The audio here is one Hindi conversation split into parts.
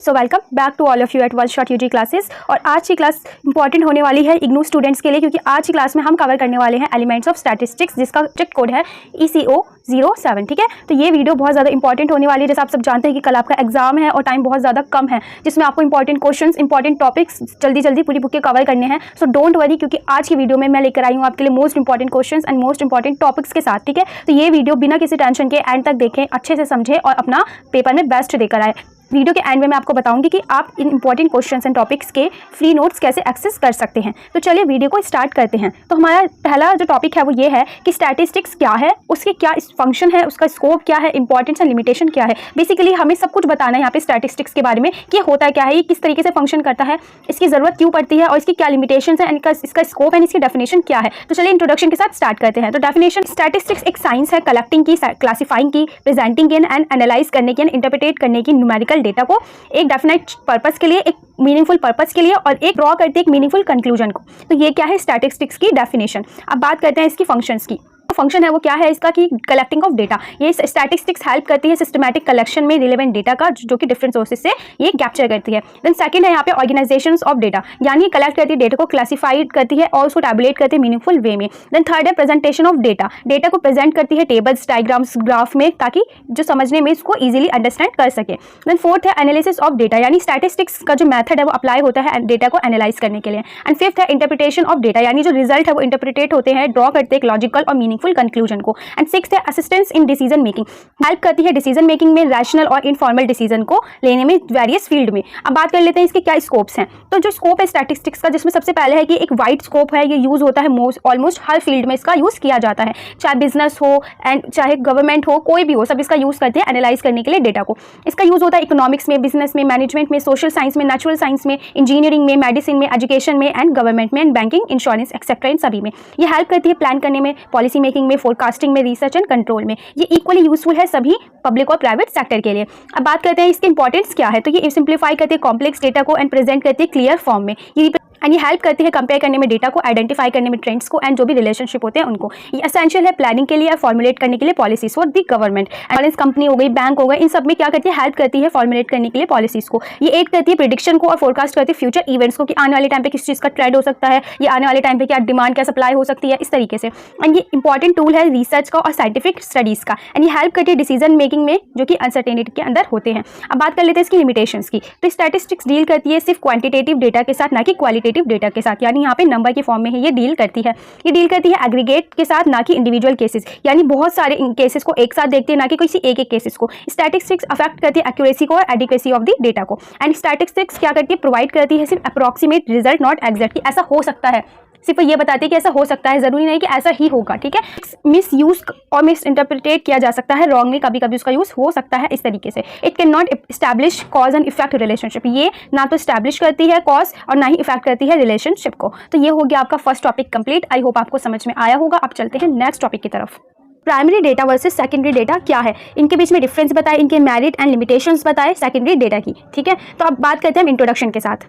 So welcome back to all of you at world short UG classes. और आज की क्लास इंपॉर्टेंट होने वाली है इग्नू स्टूडेंट्स के लिए, क्योंकि आज की क्लास में हम कवर करने वाले हैं एलिमेंट्स ऑफ स्टैटिस्टिक्स, जिसका सब्जेक्ट कोड है ECO07। ठीक है, तो ये वीडियो बहुत ज़्यादा इंपॉर्टेंट होने वाली है। जैसे आप सब जानते हैं कि कल आपका एग्जाम है और टाइम बहुत ज़्यादा कम है, जिसमें आपको इंपॉर्टेंट क्वेश्चंस, इंपॉर्टेंट टॉपिक्स जल्दी पूरी बुक के कवर करने हैं। सो डोंट वरी, क्योंकि आज की वीडियो में मैं लेकर आई हूँ आपके लिए most important questions and most important topics के साथ। ठीक है, तो ये वीडियो बिना किसी टेंशन के एंड तक देखें, अच्छे से समझें और अपना पेपर में बेस्ट देकर आए। वीडियो के एंड में मैं आपको बताऊंगी कि आप इन इंपॉर्टेंट क्वेश्चंस एंड टॉपिक्स के फ्री नोट्स कैसे एक्सेस कर सकते हैं। तो चलिए वीडियो को स्टार्ट करते हैं। तो हमारा पहला जो टॉपिक है वो ये है कि स्टैटिस्टिक्स क्या है, उसके क्या फंक्शन है, उसका स्कोप क्या है, इंपॉर्टेंस एंड लिमिटेशन क्या है। बेसिकली हमें सब कुछ बताना है यहाँ पे स्टैटिस्टिक्स के बारे में कि होता क्या है, ये किस तरीके से फंक्शन करता है, इसकी ज़रूरत क्यों पड़ती है और इसकी क्या लिमिटेशन है एंड इसका स्कोप एंड इसकी डेफिनेशन क्या है। तो चलिए इंट्रोडक्शन के साथ स्टार्ट करते हैं। तो डेफिनेशन, स्टैटिस्टिक्स एक साइंस है कलेक्टिंग की, क्लासीफाइंग की, प्रेजेंटिंग की एंड एनालाइज करने की एंड इंटरप्रिटेट करने की न्यूमेरिकल डेटा को एक डेफिनेट पर्पस के लिए, एक मीनिंगफुल पर्पस के लिए, और एक ड्रॉ करते हैं एक मीनिंगफुल कंक्लूजन को। तो ये क्या है स्टैटिस्टिक्स की डेफिनेशन। अब बात करते हैं इसकी फंक्शंस की। फंक्शन है वो क्या है इसका कि कलेक्टिंग ऑफ डेटा। ये स्टैटिस्टिक्स हेल्प करती है सिस्टमैटिक कलेक्शन में रिलेवेंट डेटा का, जो कि डिफरेंट सोर्सेज से ये कैप्चर करती है। देन सेकंड है यहाँ पे ऑर्गेनाइजेशंस ऑफ डेटा, यानी कलेक्ट करती है डेटा को, क्लासिफाइड करती है और उसको टैबुलेट करती है मीनिंगफुल वे में। देन थर्ड है प्रेजेंटेशन ऑफ डेटा, डेटा को प्रेजेंट करती है टेबल्स, डायग्राम्स, ग्राफ में, ताकि जो समझने में इसको ईजिली अंडरस्टैंड कर सके। देन फोर्थ है एनालिसिस ऑफ डेटा, यानी स्टैटिस्टिक्स का जो मेथड है वो अप्लाई होता है डेटा को एनालाइज करने के लिए। एंड फिफ्थ है इंटरप्रिटेशन ऑफ डेटा, यानी जो रिजल्ट है वो इंटरप्रिटेट होते हैं, ड्रॉ करते हैं एक लॉजिकल और मीनिंगफुल कंक्लूजन को। एंड सिक्स्थ है assistance in decision making, help करती है डिसीजन मेकिंग में, रैशनल और इनफॉर्मल डिसीजन को लेने में वेरियस फील्ड में। अब बात कर लेते हैं इसके क्या स्कोप्स हैं। तो जो स्कोप है स्टैटिस्टिक्स का, जिसमें सबसे पहले है कि एक वाइड स्कोप है, ये यूज होता है ऑलमोस्ट हर फील्ड में इसका यूज किया जाता है, चाहे बिजनेस हो एंड चाहे गवर्नमेंट हो, कोई भी हो, सब इसका यूज करते हैं एनालाइज करने के लिए डेटा को। इसका यूज होता है इकोनॉमिक्स में, बिजनेस में, मैनेजमेंट में, सोशल साइंस में, नेचुरल साइंस में, इंजीनियरिंग में, मेडिसिन में, एजुकेशन में एंड गवर्नमेंट में एंड बैंकिंग, इंश्योरेंस एक्सेट्रा, इन सभी में ये हेल्प करती है प्लान करने में, पॉलिसी मेकिंग में, फोरकास्टिंग में, रिसर्च एंड कंट्रोल में। ये इक्वली यूजफुल है सभी पब्लिक और प्राइवेट सेक्टर के लिए। अब बात करते हैं इसके इंपॉर्टेंस क्या है। तो ये सिंप्लीफाई करती है कॉम्प्लेक्स डेटा को एंड प्रेजेंट करती है क्लियर फॉर्म में। ये हेल्प करती है कंपेयर करने में डेटा को, आइडेंटिफाई करने में ट्रेंड्स को एंड जो भी रिलेशनशिप होते हैं उनको। ये एसेंशियल है प्लानिंग के लिए और फॉर्मुलेट करने के लिए policies for the government. Finance company हो गई, बैंक हो गए, इन सब में क्या करती है, हेल्प करती है फॉर्मुलेट करने के लिए पॉलिसीज को। ये एड करती है प्रिडिक्शन को और फोरकास्ट करती है फ्यूचर इवेंट्स को, कि आने वाले टाइम पे किस चीज़ का ट्रेंड हो सकता है, ये आने वाले टाइम पे क्या डिमांड, क्या सप्लाई हो सकती है, इस तरीके से। एंड ये इंपॉर्टेंट टूल है रिसर्च का और साइंटिफिक स्टडीज़ का। एंड ये हेल्प करती है डिसीजन मेकिंग में, जो कि अनसर्टेनिटी के अंदर होते हैं। अब बात कर लेते हैं इसकी लिमिटेशंस की। तो स्टैटिस्टिक्स डील करती है सिर्फ क्वांटिटेटिव डेटा के साथ, ना कि क्वालिटेटिव डेटा के साथ, यानी यहाँ पे नंबर के फॉर्म में है ये डील करती है। ये डील करती है एग्रीगेट के साथ, ना कि इंडिविजुअल केसेस, यानी बहुत सारे केसेस को एक साथ देखते हैं, ना कि किसी एक केसेस को। स्टैटिस्टिक्स अफेक्ट करती है एक्यूरेसी को और एडिक्वेसी ऑफ द डेटा को। एंड स्टैटिस्टिक्स क्या करती है, प्रोवाइड करती है सिर्फ अप्रॉक्सीमेट रिजल्ट, नॉट एग्जैक्ट, कि ऐसा हो सकता है, सिर्फ ये बताती है कि ऐसा हो सकता है, जरूरी नहीं कि ऐसा ही होगा। ठीक है, मिस यूज और मिस इंटरप्रिटेट किया जा सकता है रॉन्गली, कभी कभी उसका यूज हो सकता है इस तरीके से। It can not establish cause and effect relationship, ये ना तो एस्टैब्लिश करती है कॉज और ना ही इफेक्ट करती है रिलेशनशिप को। तो ये हो गया आपका first topic complete. I hope आपको समझ में आया होगा। अब चलते हैं नेक्स्ट टॉपिक की तरफ। Primary data versus secondary data क्या है, इनके बीच में डिफरेंस बताए, इनके मेरिट एंड लिमिटेशंस बताए सेकेंडरी डेटा की। ठीक है, तो अब बात करते हैं हम इंट्रोडक्शन के साथ।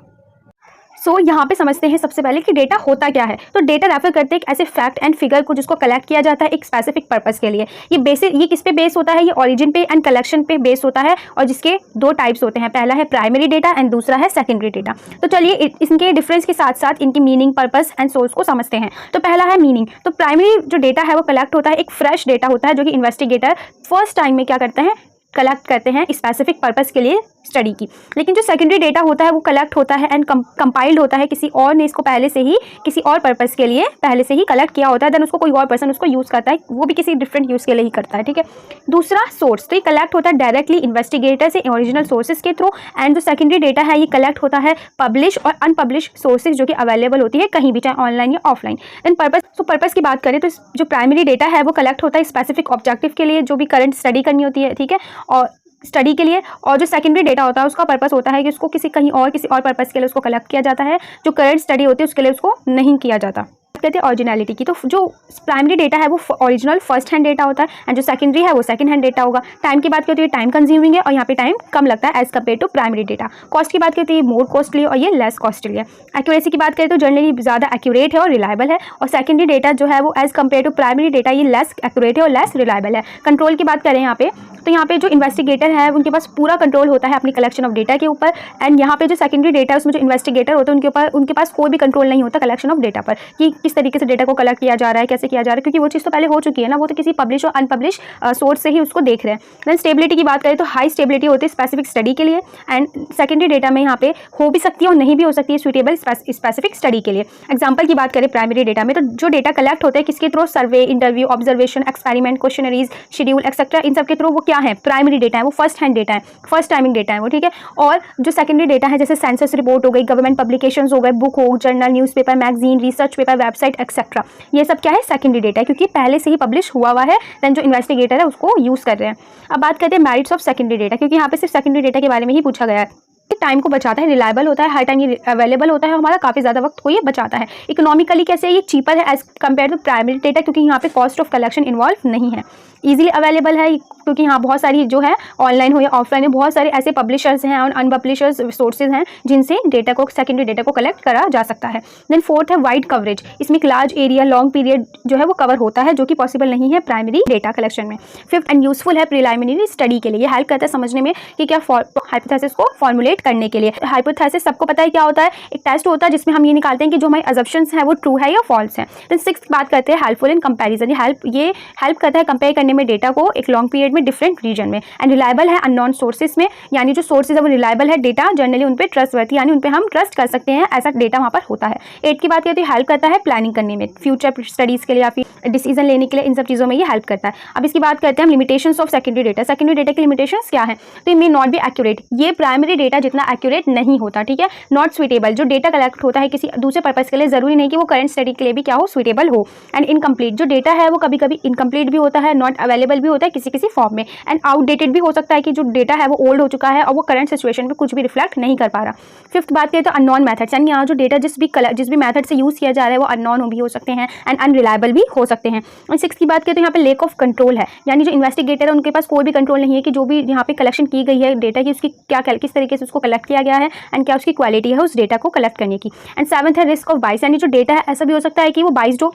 यहाँ पे समझते हैं सबसे पहले कि डेटा होता क्या है। तो डेटा रेफर करते हैं एक ऐसे फैक्ट एंड फिगर को जिसको कलेक्ट किया जाता है एक स्पेसिफिक पर्पस के लिए। ये किस पे बेस होता है, ये ओरिजिन पे एंड कलेक्शन पे बेस होता है, और जिसके दो टाइप्स होते हैं, पहला है प्राइमरी डेटा एंड दूसरा है सेकेंडरी डेटा। तो चलिए इनके डिफरेंस के साथ साथ इनकी मीनिंग, पर्पस एंड सोर्स को समझते हैं। तो पहला है मीनिंग। तो प्राइमरी जो डेटा है वो कलेक्ट होता है, एक फ्रेश डेटा होता है, जो कि इन्वेस्टिगेटर फर्स्ट टाइम में क्या करते हैं, कलेक्ट करते हैं स्पेसिफिक पर्पस के लिए स्टडी की। लेकिन जो सेकेंडरी डेटा होता है वो कलेक्ट होता है एंड कंपाइल्ड होता है, किसी और ने इसको पहले से ही किसी और पर्पस के लिए पहले से ही कलेक्ट किया होता है, देन उसको कोई और पर्सन उसको यूज़ करता है, वो भी किसी डिफरेंट यूज़ के लिए ही करता है। ठीक है, दूसरा सोर्स। तो ये कलेक्ट होता है डायरेक्टली इन्वेस्टिगेटर से ओरिजिनल सोर्सेज के थ्रू। एंड जो सेकेंडरी डेटा है ये कलेक्ट होता है पब्लिश और अनपब्लिश सोर्सेज, जो कि अवेलेबल होती है कहीं भी, चाहे ऑनलाइन या ऑफलाइन। Then purpose. तो पर्पस की बात करें तो जो प्राइमरी डेटा है वो कलेक्ट होता है स्पेसिफिक ऑब्जेक्टिव के लिए, जो भी करंट स्टडी करनी होती है। ठीक है, और स्टडी के लिए। और जो सेकेंडरी डेटा होता है उसका पर्पस होता है कि उसको किसी और पर्पस के लिए उसको कलेक्ट किया जाता है, जो करंट स्टडी होती है उसके लिए उसको नहीं किया जाता। कहते हैं ओरिजिनलिटी की, तो जो प्राइमरी डेटा है वो ओरिजिनल फर्स्ट हैंड डेटा होता है एंड जो सेकेंडरी है वो सेकंड हैंड डेटा होगा। टाइम की बात करते हैं टाइम कंज्यूमिंग है और यहाँ पे टाइम कम लगता है as compared to primary data. Cost की बात करते हैं मोर कॉस्टली और ये लेस कॉस्टली है। एक्यूरेसी की बात करें तो जनरली ज़्यादा एक्यूरेट है और रिलायबल है, और सेकेंडरी डेटा जो है वो as compared to primary data ये लेस एक्यूरेट है और लेस रिलायबल है। कंट्रोल की बात करें यहाँ पे, तो यहाँ पे जो इन्वेस्टिगेटर है उनके पास पूरा कंट्रोल होता है अपनी कलेक्शन ऑफ डेटा के ऊपर, एंड यहाँ पे जो सेकेंडरी डेटा है उसमें जो इन्वेस्टिगेटर होते हैं उनके पास कोई भी कंट्रोल नहीं होता कलेक्शन ऑफ डेटा पर, कि किस तरीके से डेटा को कलेक्ट किया जा रहा है, कैसे किया जा रहा है, क्योंकि वो चीज़ तो पहले हो चुकी है ना, वो तो किसी पब्लिश और अनपब्लिश सोर्स से ही उसको देख रहे हैं। देन स्टेबिलिटी की बात करें तो हाई स्टेबिलिटी होती है स्पेसिफिक स्टडी के लिए, एंड सेकेंडरी डेटा में यहाँ पे हो भी सकती है और नहीं भी हो सकती है सुटेबल स्पेसिफिक स्टडी के लिए। एग्जाम्पल की बात करें प्राइमरी डेटा में, तो जो डेटा कलेक्ट होते हैं किसके through, survey, interview, observation, experiment, questionnaires, schedule etcetera, इन सब के थ्रू वो क्या है, प्राइमरी डेटा है, वो फर्स्ट हैंड डेटा है, फर्स्ट टाइमिंग डेटा है वो, ठीक है। और जो सेकेंडरी डेटा है जैसे सेंसस रिपोर्ट हो गई, गवर्नमेंट पब्लिकेशंस हो गए, बुक हो, journal, newspaper, magazine, research paper, website etcetera, ये सब क्या है, सेकेंडरी डेटा है, क्योंकि पहले से ही पब्लिश हुआ है, देन जो इन्वेस्टिगेटर है उसको यूज़ कर रहे हैं। अब बात करते हैं मेरिट्स ऑफ सेकेंडरी डेटा, क्योंकि यहाँ पे सिर्फ सेकेंडरी डेटा के बारे में ही पूछा गया है। टाइम को बचाता है, रिलायबल होता है, हर टाइम ये अवेलेबल होता है, हमारा काफ़ी ज़्यादा वक्त को ये बचाता है। इकोनॉमिकली कैसे ये चीपर है as compared to primary data, क्योंकि यहाँ पे कॉस्ट ऑफ कलेक्शन इन्वॉल्व नहीं है, ईजिली अवेलेबल है, क्योंकि यहाँ बहुत सारी जो है ऑनलाइन हो या ऑफलाइन में बहुत सारे ऐसे पब्लिशर्स हैं और अनपब्लिशर्स सोर्सेज हैं जिनसे डेटा को, सेकेंडरी डेटा को कलेक्ट करा जा सकता है। देन फोर्थ है वाइड कवरेज, इसमें एक लार्ज एरिया लॉन्ग पीरियड जो है वो कवर होता है, जो कि पॉसिबल नहीं है प्राइमरी डेटा कलेक्शन में। फिफ्थ एंड यूजफुल है प्रिलिमिनरी स्टडी के लिए, हेल्प करता है समझने में कि क्या हाइपोथेसिस को फॉर्मुलेट करने के लिए। हाइपोथेसिस सबको पता है क्या होता है, एक टेस्ट होता है जिसमें हम ये निकालते हैं कि जो हमारी अजम्पशंस हैं वो ट्रू है या फॉल्स है। देन सिक्स्थ बात करते हैं हेल्पफुल इन कंपैरिजन, ये हेल्प करता है कंपेयर करने में डेटा को एक लॉन्ग पीरियड में डिफरेंट रीजन में। एंड रिलायबल है अननोन सोर्सेज में, यानी जो सोर्सेज है वो रिलायबल है, डेटा जनरली उन पर ट्रस्टवर्थी, यानी उन पर हम ट्रस्ट कर सकते हैं, ऐसा डेटा वहाँ पर होता है। एट की बात करें तो हेल्प करता है प्लानिंग करने में, फ्यूचर स्टडीज़ के लिए या फिर डिसीजन लेने के लिए, इन सब चीज़ों में ये हेल्प करता है। अब इसकी बात करते हैं हम limitations of secondary data. Secondary data की लिमिटेशंस क्या है, तो ये मे नॉट बी एक्यूरेट, ये प्राइमरी डेटा जितना एक्यूरेट नहीं होता, ठीक है। नॉट सुइटेबल, जो डेटा कलेक्ट होता है किसी दूसरे पर्पज़ के लिए, ज़रूरी नहीं कि वो करंट स्टडी के लिए भी क्या हो, सुइटेबल हो। एंड इनकम्प्लीट, जो डेटा है वो कभी कभी इनकम्प्लीट भी होता है, नॉट अवेलेबल भी होता है किसी किसी फॉर्म में। एंड आउटडेटेड भी हो सकता है कि जो डेटा है वो ओल्ड हो चुका है और वो करंट सिचुएशन पे कुछ भी रिफ्लेक्ट नहीं कर पा रहा। फिफ्थ बात करें तो अननोन मेथड्स, यानी यहाँ जो डेटा जिस भी मेथड से यूज़ किया जा रहा है वो अननोन भी हो सकते हैं एंड अनरिलायबल भी हो सकते हैं। और सिक्स की बात करें तो यहाँ पे लेक ऑफ कंट्रोल है, यानी जो इन्वेस्टिगेटर है उनके पास कोई भी कंट्रोल नहीं है कि जो भी यहाँ पे कलेक्शन की गई है डेटा की, उसकी क्या किस तरीके से उसको कलेक्ट किया गया है एंड क्या उसकी क्वालिटी है उस डेटा को कलेक्ट करने की। एंड सेवंथ है रिस्क ऑफ बाइस, यानी जो डेटा है ऐसा भी हो सकता है कि वो बाइस्ड हो,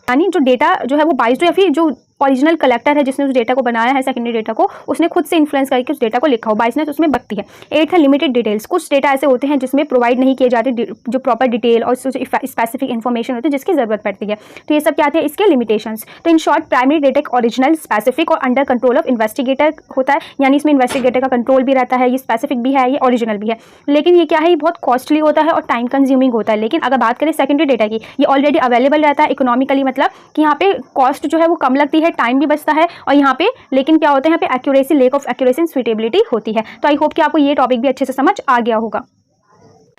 यानी जो डेटा जो है वो बाइस्ड हो, या फिर जो ओरिजिनल कलेक्टर है जिसने उस डेटा को बनाया है सेकेंडरी डेटा को, उसने खुद से इन्फ्लुएंस करके उस डेटा को लिखा हो, बाइसनेस उसमें बकती है। एट है लिमिटेड डिटेल्स, कुछ डेटा ऐसे होते हैं जिसमें प्रोवाइड नहीं किए जाते जो प्रॉपर डिटेल और स्पेसिफिक इन्फॉर्मेशन होती है जिसकी जरूरत पड़ती है, तो ये सब क्या थे इसके लिमिटेशंस। तो इन शॉर्ट प्राइमरी डेटा एक ओरिजिनल, स्पेसिफिक और अंडर कंट्रोल ऑफ इन्वेस्टिगेटर होता है, यानी इसमें इन्वेस्टिगेटर का कंट्रोल भी रहता है, ये स्पेसिफिक भी है, ये ओरिजिनल भी है, लेकिन ये क्या है, ये बहुत कॉस्टली होता है और टाइम कंज्यूमिंग होता है। लेकिन अगर बात करें सेकेंडरी डेटा की, ये ऑलरेडी अवेलेबल रहता है इकोनॉमिकली, मतलब कि यहाँ पे कॉस्ट जो है वो कम लगती है, टाइम भी बचता है, और यहाँ पे लेकिन क्या होता है, यहाँ पे accuracy, lake of accuracy and suitability होती है। तो आई होप कि आपको ये टॉपिक भी अच्छे से समझ आ गया होगा।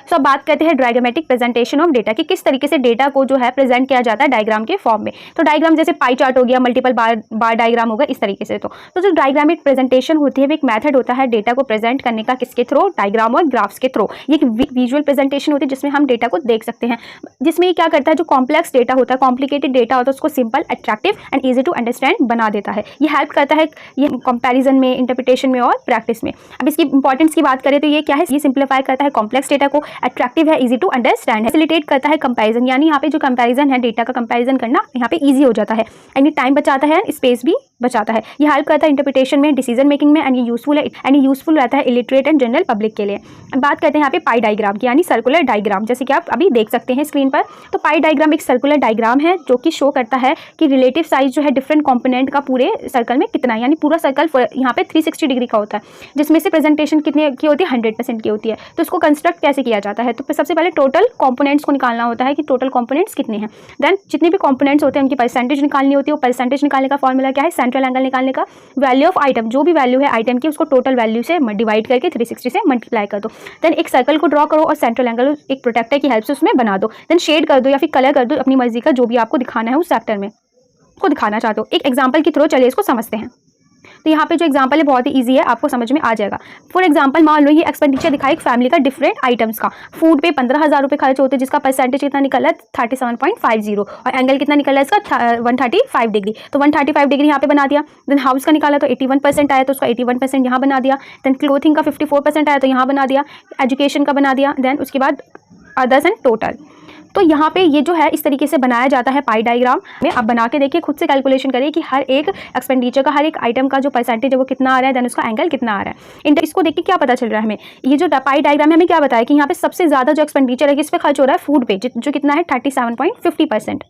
तो अब बात करते हैं डायग्रामेटिक प्रेजेंटेशन ऑफ डेटा, कि किस तरीके से डेटा को जो है प्रेजेंट किया जाता है डायग्राम के फॉर्म में। तो डायग्राम जैसे पाई चार्ट हो गया, मल्टीपल बार डायग्राम होगा, इस तरीके से। तो जो डायग्रामिक प्रेजेंटेशन होती है वो एक मेथड होता है डेटा को प्रेजेंट करने का, किसके थ्रू, डायग्राम और ग्राफ्स के थ्रू। ये एक विजुअल प्रेजेंटेशन होती है जिसमें हम डेटा को देख सकते हैं, जिसमें ये क्या करता है, जो कॉम्प्लेक्स डेटा होता है, कॉम्प्लिकेटेड डेटा होता है, उसको simple, attractive and easy to understand बना देता है। ये हेल्प करता है ये कंपैरिजन में, इंटरप्रिटेशन में और प्रैक्टिस में। अब इसकी इंपॉर्टेंस की बात करें तो ये क्या है, ये सिंप्लीफाई करता है कॉम्प्लेक्स डेटा को, अट्रैक्टिव है, ईजी टू अंडरस्टैंड है, फैसिलिटेट करता है कंपैरिजन, यानी यहाँ पे जो कंपैरिजन है, डेटा का कंपैरिजन करना यहाँ पे इजी हो जाता है, एंड टाइम बचाता है, स्पेस भी बचाता है। ये हेल्प करता है इंटरप्रिटेशन में, डिसीजन मेकिंग में, एंड ये यूजफुल है, एंड ये यूजफुल रहता है इलिटरेट एंड जनरल पब्लिक के लिए। अब बात करते हैं यहाँ पे पाई डायग्राम की, यानी सर्कुलर डायग्राम, जैसे कि आप अभी देख सकते हैं स्क्रीन पर। तो पाई डायग्राम एक सर्कुलर डायग्राम है जो कि शो करता है कि रिलेटिव साइज जो है डिफरेंट कॉम्पोनेंट का पूरे सर्कल में कितना है, यानी पूरा सर्कल यहाँ पे 360 डिग्री का होता है, जिसमें से प्रेजेंटेशन कितने की होती है, 100% की होती है। तो इसको कंस्ट्रक्ट कैसे किया जाता है, तो सबसे पहले टोटल कंपोनेंट्स को निकालना होता है कि टोटल कंपोनेंट्स कितने हैं। देन जितने भी कंपोनेंट्स होते हैं उनकी परसेंटेज निकालनी होती है। वो परसेंटेज निकालने का फॉर्मूला क्या है, सेंट्रल एंगल निकालने का, वैल्यू ऑफ आइटम, जो भी वैल्यू है आइटम की उसको टोटल वैल्यू से डिवाइड करके 360 से मल्टीप्लाई कर दो। देन एक सर्कल को ड्रॉ करो और सेंट्रल एंगल एक प्रोटेक्टर की हेल्प से उसमें बना दो। देन शेड कर दो या फिर कलर कर दो, अपनी मर्जी का जो भी आपको दिखाना है उस सेक्टर में, उसको दिखाना चाहते हो। एक एग्जाम्पल के थ्रू चलिए इसको समझते हैं। तो यहाँ पे जो एग्जाम्पल है बहुत ही ईजी है, आपको समझ में आ जाएगा। फॉर एग्जाम्पल मान लो ये एक्सपेंडिचर दिखाई एक फैमिली का डिफरेंट आइटम्स का। फूड पे 15,000 रुपये खर्च होते हैं, जिसका परसेंटेज कितना निकला है 37.50, और एंगल कितना निकला है इसका 135 डिग्री। तो 135 डिग्री यहाँ पे बना दिया। देन हाउस का निकाला तो 81% आया, तो उसका 81% यहाँ बना दिया। देन क्लोथिंग का 54% आया, तो यहाँ बना दिया। एजुकेशन का बना दिया। देन उसके बाद अदर्स एंड टोटल। तो यहाँ पे ये जो है इस तरीके से बनाया जाता है पाई डायग्राम में। आप बना के देखिए, खुद से कैलकुलेशन करिए कि हर एक एक्सपेंडिचर का, हर एक आइटम का जो परसेंटेज है वो कितना आ रहा है, देन उसका एंगल कितना आ रहा है। इसको देख के क्या पता चल रहा है हमें, ये जो पाई डायग्राम है हमें क्या बताया कि यहाँ पे सबसे ज़्यादा जो एक्सपेंडिचर है किस पे खर्च हो रहा है, फूड पे, जो कितना है 37.50%।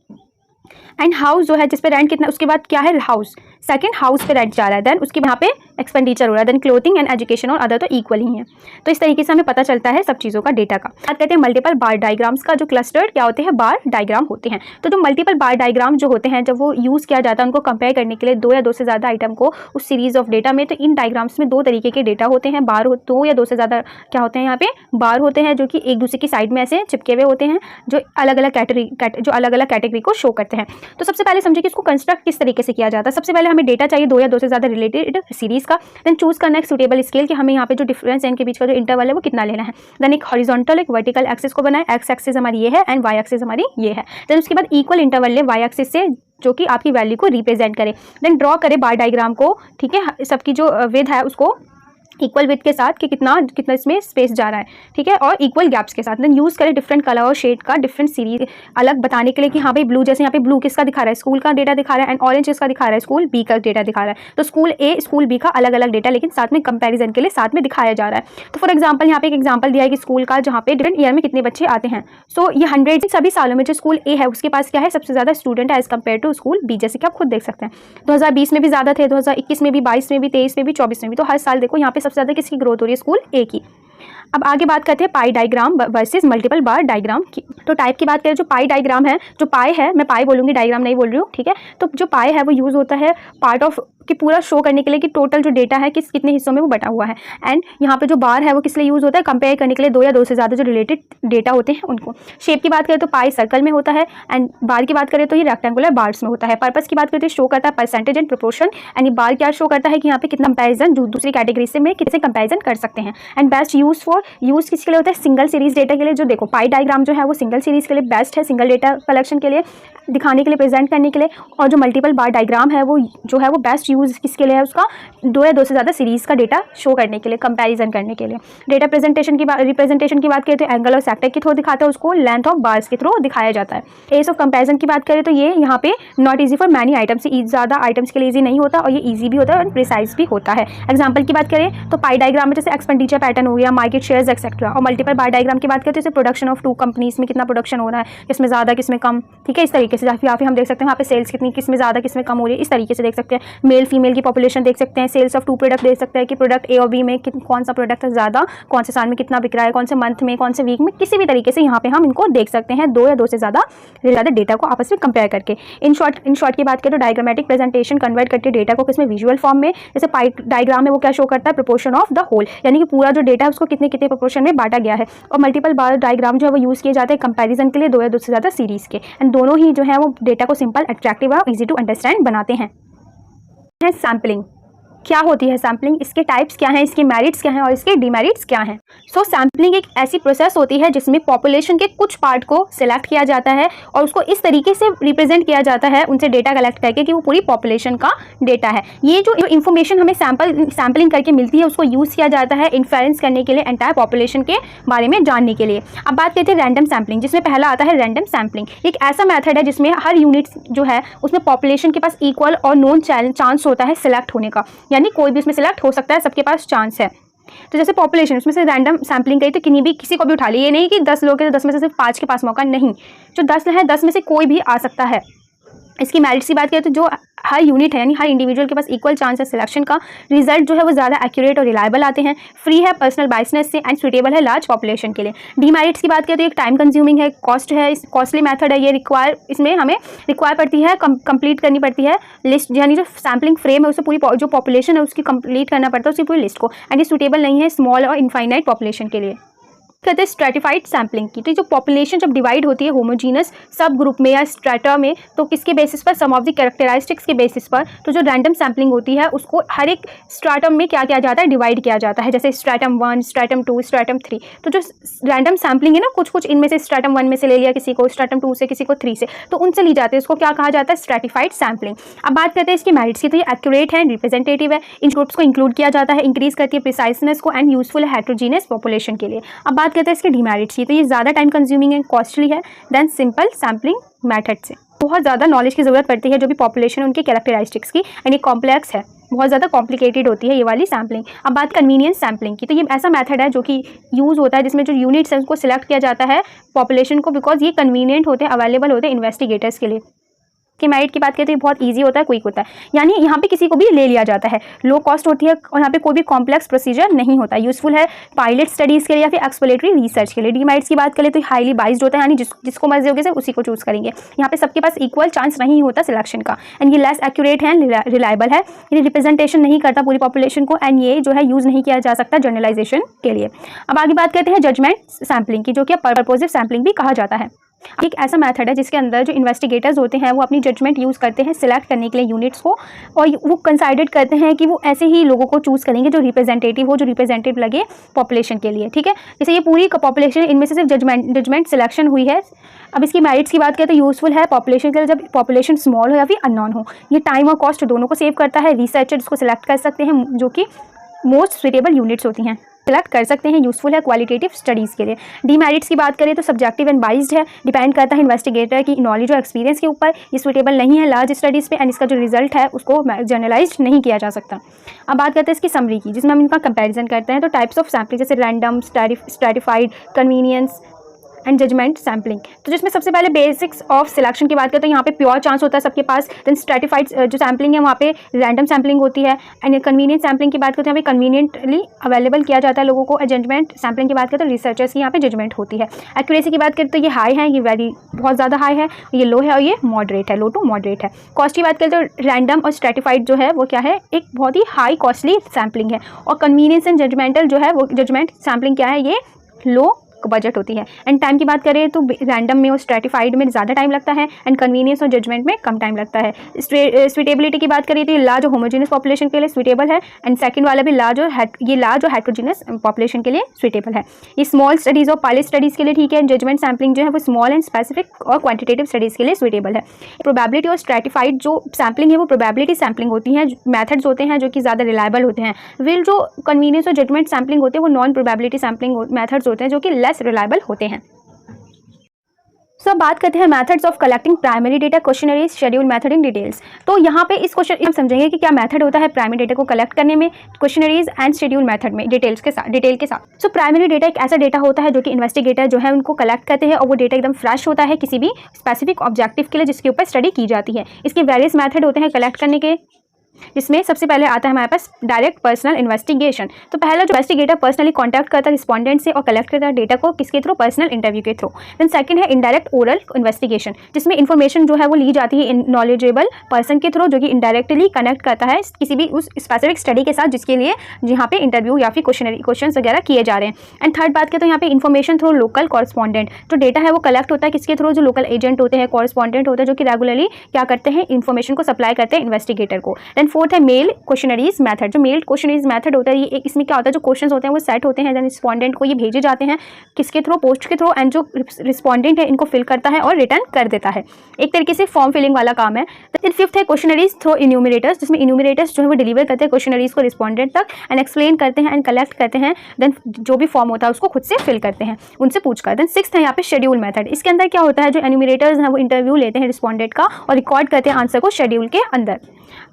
एंड हाउस जो है जिस पे रेंट कितना, उसके बाद क्या है हाउस, सेकंड हाउस पे रेंट जा रहा है, देन उसके यहाँ पे एक्सपेंडिचर हो रहा है, देन क्लोथिंग एंड एजुकेशन और अदर तो इक्वल ही है। तो इस तरीके से हमें पता चलता है सब चीज़ों का, डेटा का। बात करते हैं मल्टीपल बार डायग्राम्स का। जो क्लस्टर्ड क्या होते हैं, बार डायग्राम होते हैं। तो जो मल्टीपल बार डायग्राम जो होते हैं, जब वो यूज़ किया जाता है उनको कंपेयर करने के लिए, दो या दो से ज़्यादा आइटम को उस सीरीज ऑफ डेटा में, तो इन डायग्राम्स में दो तरीके के डेटा होते हैं। बार दो या दो से ज़्यादा क्या होते हैं यहाँ पे, बार होते हैं, जो कि एक दूसरे की साइड में ऐसे चिपके हुए होते हैं, जो अलग अलग कैटेगरी को शो करते हैं। तो सबसे पहले समझिए कि इसको कंस्ट्रक्ट किस तरीके से किया जाता है। सबसे पहले हमें डेटा चाहिए दो या दो से ज़्यादा रिलेटेड सीरीज का। देन चूज करना एक सूटेबल स्केल कि हमें यहाँ पे जो डिफरेंस है इनके बीच का जो इंटरवल है वो कितना लेना है। देन एक हॉरिजॉन्टल एक वर्टिकल एक्सिस को बनाए, एक्स एक्सिस हमारी ये है एंड वाई एक्सिस हमारी ये है। देन उसके बाद इक्वल इंटरवल ले वाई एक्सिस से, जो कि आपकी वैल्यू को रिप्रेजेंट करे। देन ड्रॉ करे बार डायग्राम को, ठीक है, सबकी जो विड्थ है उसको इक्वल विड्थ के साथ कि कितना इसमें स्पेस जा रहा है, ठीक है, और इक्वल गैप्स के साथ। देन यूज़ करें डिफरेंट कलर और शेड का डिफरेंट सीरीज अलग बताने के लिए कि हाँ भाई ब्लू, जैसे यहाँ पे ब्लू किसका दिखा रहा है, स्कूल का डेटा दिखा रहा है, एंड ऑरेंज किसका दिखा रहा है, स्कूल बी का डेटा दिखा रहा है। तो स्कूल ए स्कूल बी का अलग अलग डेटा, लेकिन साथ में कंपैरिजन के लिए साथ में दिखाया जा रहा है। तो फॉर एग्जाम्पल यहाँ पे एक एग्जाम्पल दिया है कि स्कूल का जहाँ पे डिफरेंट ईयर में कितने बच्चे आते हैं। सो ये 100 सभी सालों में जो स्कूल ए है उसके पास क्या है, सबसे ज़्यादा स्टूडेंट है as compared to school B, जैसे कि आप खुद देख सकते हैं। 2020 में भी ज़्यादा थे, 2021 में भी, 22 में भी, 23 में भी, 24 में भी। तो हर साल देखो यहाँ पे सबसे ज़्यादा किसकी ग्रोथ हो रही है, स्कूल ए की। अब आगे बात करते हैं पाई डायग्राम वर्सेस मल्टीपल बार डायग्राम की। तो टाइप की बात करें, जो पाई डायग्राम है, जो पाई है, मैं पाई बोलूँगी, डायग्राम नहीं बोल रही हूँ, ठीक है। तो जो पाई है वो यूज़ होता है पार्ट ऑफ कि पूरा शो करने के लिए कि टोटल जो डेटा है कितने हिस्सों में वो बटा हुआ है। एंड यहाँ पे जो बार है वो किस लिए यूज़ होता है, कंपेयर करने के लिए दो या दो से ज़्यादा जो रिलेटेड डेटा होते हैं उनको। शेप की बात करें तो पाई सर्कल में होता है, एंड बार की बात करें तो ये रेक्टेंगुलर बार्स में होता है। पर्पस की बात करते हैं, शो करता है परसेंटेज एंड प्रोपोर्शन, एंड ये बार क्या शो करता है कि यहाँ पे कितना कंपेरिजन दूसरी कैटेगरी से में कितने कंपेरिजन कर सकते हैं। एंड बेस्ट यूज़ किसके लिए होता है, सिंगल सीरीज डेटा के लिए। जो देखो पाई डायग्राम जो है वो सिंगल सीरीज के लिए बेस्ट है, सिंगल डेटा कलेक्शन के लिए, दिखाने के लिए, प्रेजेंट करने के लिए। और जो मल्टीपल बार डायग्राम है वो जो है वो बेस्ट यूज़ किसके लिए है, उसका दो या दो से ज़्यादा सीरीज का डेटा शो करने के लिए, कंपैरिजन करने के लिए। डेटा रिप्रेजेंटेशन की बात करें तो एंगल और सेक्टर के थ्रू दिखाता है, उसको लेंथ ऑफ बार्स के थ्रू दिखाया जाता है। एज ऑफ कंपैरिजन की बात करें तो ये यहाँ पे not easy for many items, ज़्यादा आइटम्स के लिए ईजी नहीं होता, और ये ईजी भी होता है और प्रिसाइज भी होता है। एग्जाम्पल की बात करें तो पाई डायग्राम में जैसे एक्सपेंडिचर पैटर्न हो गया, मार्केट शेयर्स एक्सेट्रा। और मल्टीपल बार डायग्राम की बात करें तो जैसे प्रोडक्शन ऑफ टू कंपनीज में कितना प्रोडक्शन हो रहा है, किसमें ज़्यादा किसमें कम, ठीक है, इस तरीके से। या फिर हम देख सकते हैं यहाँ पे सेल्स कितनी, किसमें ज़्यादा किसमें कम हो रही है, इस तरीके से देख सकते हैं। मेल फीमेल की पॉपुलेशन देख सकते हैं, सेल्स ऑफ टू प्रोडक्ट देख सकते हैं कि प्रोडक्ट ए और बी में कौन सा प्रोडक्ट है ज़्यादा, कौन से साल में कितना बिक रहा है, कौन से मंथ में, कौन से वीक में, किसी भी तरीके से यहाँ पे हम इनको देख सकते हैं, दो या दो से ज़्यादा डेटा को आपस में कंपेयर करके। इन शॉर्ट की बात करें तो डायग्रामेटिक प्रेजेंटेशन कन्वर्ट करके डेटा को किसमें, विजुअल फॉर्म में। जैसे पाई डायग्राम में वो क्या शो करता है, प्रोपोर्शन ऑफ द होल, यानी कि पूरा जो डेटा है उसको कितने कितने प्रोपोर्शन में बांटा गया है। और मल्टीपल बार डायग्राम जो है वो यूज़ किए जाते हैं कंपैरिजन के लिए, दो या दो से ज़्यादा सीरीज़ के। एंड दोनों ही जो है वो डेटा को सिंपल, अट्रैक्टिव और ईजी टू अंडरस्टैंड बनाते हैं। सैम्पलिंग क्या होती है, सैम्पलिंग, इसके टाइप्स क्या हैं, इसके मेरिट्स क्या हैं और इसके डिमेरिट्स क्या हैं। सो सैम्पलिंग एक ऐसी प्रोसेस होती है जिसमें पॉपुलेशन के कुछ पार्ट को सिलेक्ट किया जाता है और उसको इस तरीके से रिप्रेजेंट किया जाता है, उनसे डेटा कलेक्ट करके कि वो पूरी पॉपुलेशन का डेटा है। ये जो इन्फॉर्मेशन हमें सैम्पलिंग करके मिलती है उसको यूज़ किया जाता है इन्फेरेंस करने के लिए, एंटायर पॉपुलेशन के बारे में जानने के लिए। अब बात करते हैं रैंडम सैम्पलिंग, जिसमें पहला आता है रैंडम सैम्पलिंग। एक ऐसा मेथड है जिसमें हर यूनिट जो है उसमें पॉपुलेशन के पास इक्वल और नोन चांस होता है सिलेक्ट होने का, यानी कोई भी उसमें सिलेक्ट हो सकता है, सबके पास चांस है। तो जैसे पॉपुलेशन, उसमें से रैंडम सैम्पलिंग करी तो किसी को भी उठा ली, ये नहीं कि 10 लोग हैं तो 10 में से सिर्फ 5 के पास मौका, नहीं, जो 10 है 10 में से कोई भी आ सकता है। इसकी मेरिट्स की बात करें तो जो हर यूनिट है यानी हर इंडिविजुअल के पास इक्वल चांस है सिलेक्शन का, रिजल्ट जो है वो ज़्यादा एक्यूरेट और रिलायबल आते हैं, फ्री है पर्सनल बायसनेस से एंड सुटेबल है लार्ज पॉपुलेशन के लिए। डीमेरिट्स की बात करें तो एक टाइम कंज्यूमिंग है, कॉस्ट है, कॉस्टली मेथड है, ये इसमें हमें रिक्वायर पड़ती है, कंप्लीट करनी पड़ती है लिस्ट, यानी जो सैम्पलिंग फ्रेम है उसे पूरी जो पॉपुलेशन है उसकी कंप्लीट करना पड़ता है उसकी पूरी लिस्ट को, एंड ये सुटेबल नहीं है स्मॉल और इनफाइनाइट पॉपुलेशन के लिए। कहते हैं स्ट्रेटिफाइड सैम्पलिंग की। तो जो पॉपुलेशन जब डिवाइड होती है होमोजीनस सब ग्रुप में या स्ट्रेटा में, तो किसके बेसिस पर, सम ऑफ द कैरेक्टरिस्टिक्स के बेसिस पर। तो जो रैंडम सैम्पलिंग होती है उसको हर एक स्ट्रेटम में क्या किया जाता है, डिवाइड किया जाता है, जैसे स्ट्रेटम 1, स्ट्रेटम 2, स्ट्रेटम 3। तो जो रैंडम सैम्पलिंग है ना, कुछ कुछ इनमें से स्ट्रेटम 1 में से ले लिया किसी को, स्ट्रेटम 2 से, किसी को 3 से, तो उनसे ली जाती है, उसको क्या कहा जाता है, स्ट्रेटिफाइड सैम्पलिंग। अब बात करते हैं इसकी मेरिट्स की। तो ये एक्यूरेट है, रिप्रेजेंटेटिव है, इन ग्रुप्स को इंक्लूड किया जाता है, इंक्रीज करती है प्रिसाइसनेस को एंड यूजफुल है हेट्रोजीनियस पॉपुलेशन के लिए। अब बात करते हैं इसके डिमेरिट्स की। तो ये ज़्यादा टाइम कंज्यूमिंग है, कॉस्टली है देन सिंपल सैम्पलिंग मेथड से। बहुत ज़्यादा नॉलेज की ज़रूरत पड़ती है जो भी पॉपुलेशन उनके कैरेक्टरिस्टिक्स की, एंड ये कॉम्प्लेक्स है, बहुत ज़्यादा कॉम्प्लिकेटेड होती है ये वाली सैम्पलिंग। अब बात कन्वीनियंस सैम्पलिंग की। तो ये ऐसा मेथड है जो कि यूज़ होता है जिसमें जो यूनिट्स है उसको सिलेक्ट किया जाता है पॉपुलेशन को, बिकॉज ये कन्वीनियंट होते हैं, अवेलेबल होते हैं इन्वेस्टिगेटर्स के लिए। कि मेरिट की बात करें तो ये बहुत इजी होता है, क्विक होता है, यानी यहाँ पे किसी को भी ले लिया जाता है, लो कॉस्ट होती है और यहाँ पे कोई भी कॉम्प्लेक्स प्रोसीजर नहीं होता, यूजफुल है पायलट स्टडीज़ के लिए या फिर एक्सप्लोरेटरी रिसर्च के लिए। डीमेरिट्स की बात करें तो हाईली बाइज्ड होता है, यानी जिसको मर्जी होगी उसी को चूज़ करेंगे, यहाँ पे सबके पास इक्वल चांस नहीं होता सिलेक्शन का, एंड ये लेस एक्यूरेट है, रिलायबल है, ये रिप्रेजेंटेशन नहीं करता पूरी पॉपुलेशन को, एंड ये जो है यूज़ नहीं किया जा सकता जनरलाइजेशन के लिए। अब आगे बात करते हैं जजमेंट सैम्पलिंग की, जो कि पर्पसिव सैम्पलिंग भी कहा जाता है। एक ऐसा मेथड है जिसके अंदर जो इन्वेस्टिगेटर्स होते हैं वो अपनी जजमेंट यूज़ करते हैं सिलेक्ट करने के लिए यूनिट्स को, और वो कंसाइडेड करते हैं कि वो ऐसे ही लोगों को चूज़ करेंगे जो रिप्रेजेंटेटिव हो, जो रिप्रेजेंटेटिव लगे पॉपुलेशन के लिए, ठीक है। जैसे ये पूरी पॉपुलेशन इनमें से सिर्फ जजमेंट सिलेक्शन हुई है। अब इसकी मेरिट्स की बात करें तो यूज़फुल है पॉपुलेशन के लिए जब पॉपुलेशन स्मॉल हो या फिर अननोन हो, ये टाइम और कॉस्ट दोनों को सेव करता है, रिसर्चर इसको सिलेक्ट कर सकते हैं जो कि मोस्ट सुटेबल यूनिट्स होती हैं, सिलेक्ट कर सकते हैं, यूजफुल है क्वालिटेटिव स्टडीज़ के लिए। डीमेरिट्स की बात करें तो सब्जेक्टिव एंड बाइज्ड है, डिपेंड करता है इन्वेस्टिगेटर की नॉलेज और एक्सपीरियंस के ऊपर, ये सुटेबल नहीं है लार्ज स्टडीज़ पे, एंड इसका जो रिजल्ट है उसको जनरलाइज नहीं किया जा सकता। अब बात करते हैं इसकी समरी की, जिसमें हम इनका कंपैरिजन करते हैं। तो टाइप्स ऑफ सैम्पलिंग जैसे random, stratified, convenience and judgement sampling. तो जिसमें सबसे पहले बेसिक्स ऑफ सिलेक्शन की बात करें तो यहाँ पे प्योर चांस होता है सबके पास, देन स्ट्रेटिफाइड जो सैम्पलिंग है वहाँ पे रैंडम सैम्पलिंग होती है, एंड कन्वीनियंट सैम्पलिंग की बात करें तो यहाँ पे कन्वीनियंटली अवेलेबल किया जाता है लोगों को, जजमेंट सैम्पलिंग की बात करें तो रिसर्चर्स की यहाँ पे जजमेंट होती है। एक्यूरेसी की बात करें तो ये हाई है, ये वेरी बहुत ज़्यादा हाई है, ये लो है और ये मॉडरेट है, लो टू मॉडरेट है। कॉस्ट की बात करें तो रैंडम और स्ट्रेटिफाइड जो है वो क्या है, एक बहुत ही हाई कॉस्टली सैम्पलिंग है, और कन्वीनियंस एंड जजमेंटल जो है वो जजमेंट सैम्पलिंग क्या है, ये लो बजट होती है। एंड टाइम की बात करें तो रैंडम में और स्ट्रेटिफाइड में ज़्यादा टाइम लगता है, एंड कन्वीनियंस और जजमेंट में कम टाइम लगता है। स्वीटेबिलिटी की बात करें तो ये लार्ज और होमोजेनियस पॉपुलेशन के लिए स्वीटेबल है, एंड सेकंड वाला भी लार्ज और हेट्रोजीनियस पॉपुलेशन के लिए स्वीटेबल है। ये स्मॉल स्टडीज़ और पायलट स्टडीज़ के लिए ठीक है। जजमेंट सैम्पलिंग जो है वो स्मॉल एंड स्पेसिफिक और क्वांटिटेटिव स्टडीज़ के लिए स्वीटेबल है। प्रोबेबिलिटी और स्ट्रेटिफाइड जो सैम्पलिंग है वो प्रोबेबिलिटी सैम्पलिंग होती है, मेथड्स होते हैं जो कि ज़्यादा रिलायबल होते हैं। विल जो कन्वीनियंस और जजमेंट सैम्पलिंग होते हैं वो नॉन प्रोबेबिलिटी सैम्पलिंग मेथड्स होते हैं जो कि लेस रिलायबल होते हैं। सो अब बात करते हैं methods of collecting primary data, questionnaires, schedule method in details. तो यहाँ पे इस क्वेश्चन हम समझेंगे कि क्या मेथड होता है प्राइमरी डेटा को कलेक्ट करने में, क्वेश्चनरीज एंड शेड्यूल मेथड में डिटेल के साथ। सो प्राइमरी डेटा एक ऐसा डेटा होता है जो कि इन्वेस्टिगेटर जो है उनको कलेक्ट करते हैं, और वो डेटा एकदम फ्रेश होता है किसी भी स्पेसिफिक ऑब्जेक्टिव के लिए जिसके ऊपर स्टडी की जाती है। इसके वेरियस मेथड होते हैं कलेक्ट करने के, जिसमें सबसे पहले आता है हमारे पास डायरेक्ट पर्सनल इन्वेस्टिगेशन। तो पहला जो इन्वेस्टिगेटर पर्सनली कांटेक्ट करता है रिस्पोंडेंट से और कलेक्ट करता है डेटा को किसके थ्रू, पर्सनल इंटरव्यू के थ्रू। देन सेकंड है इनडायरेक्ट ओरल इन्वेस्टिगेशन, जिसमें इन्फॉर्मेशन जो है वो ली जाती है नॉलेजेबल पर्सन के थ्रू जो कि इनडायरेक्टली कनेक्ट करता है किसी भी उस स्पेसिफिक स्टडी के साथ जिसके लिए यहाँ पे इंटरव्यू या फिर क्वेश्चन वगैरह किए जा रहे हैं। एंड थर्ड बात करें तो यहाँ पे इन्फॉर्मेशन थ्रू लोकल कॉरेस्पॉन्डेंट, जो डेटा है वो कलेक्ट होता है किसके थ्रू, जो लोकल एजेंट होते हैं, कॉरेस्पॉन्डेंट होते हैं जो कि रेगुलरली क्या करते हैं, इन्फॉर्मेशन को सप्लाई करते हैं इन्वेस्टिगेटर को। देन फोर्थ है मेल क्वेश्चनरीज मेथड। जो मेल क्वेश्चनरीज मेथड होता है ये इसमें क्या होता है, जो क्वेश्चंस होते हैं वो सेट होते हैं, देन रिस्पोंडेंट को ये भेजे जाते हैं किसके थ्रू, पोस्ट के थ्रू, एंड जो रिस्पोंडेंट है इनको फिल करता है और रिटर्न कर देता है। एक तरीके से फॉर्म फिलिंग वाला काम है। देन फिफ्थ है क्वेश्चनरीज थ्रू इन्यूमरेटर्स, जिसमें इन्यूमरेटर्स जो है वो डिलीवर करते हैं क्वेश्चनरीज को रिस्पोंडेंट तक एंड एक्सप्लेन करते हैं एंड कलेक्ट करते हैं, देन जो भी फॉर्म होता है उसको खुद से फिल करते हैं उनसे पूछकर। देन सिक्स्थ है यहाँ पे शेड्यूल मेथड। इसके अंदर क्या होता है, जो इन्यूमरेटर्स हैं वो इंटरव्यू लेते हैं रिस्पोंडेंट का और रिकॉर्ड करते हैं आंसर को शेड्यूल के अंदर।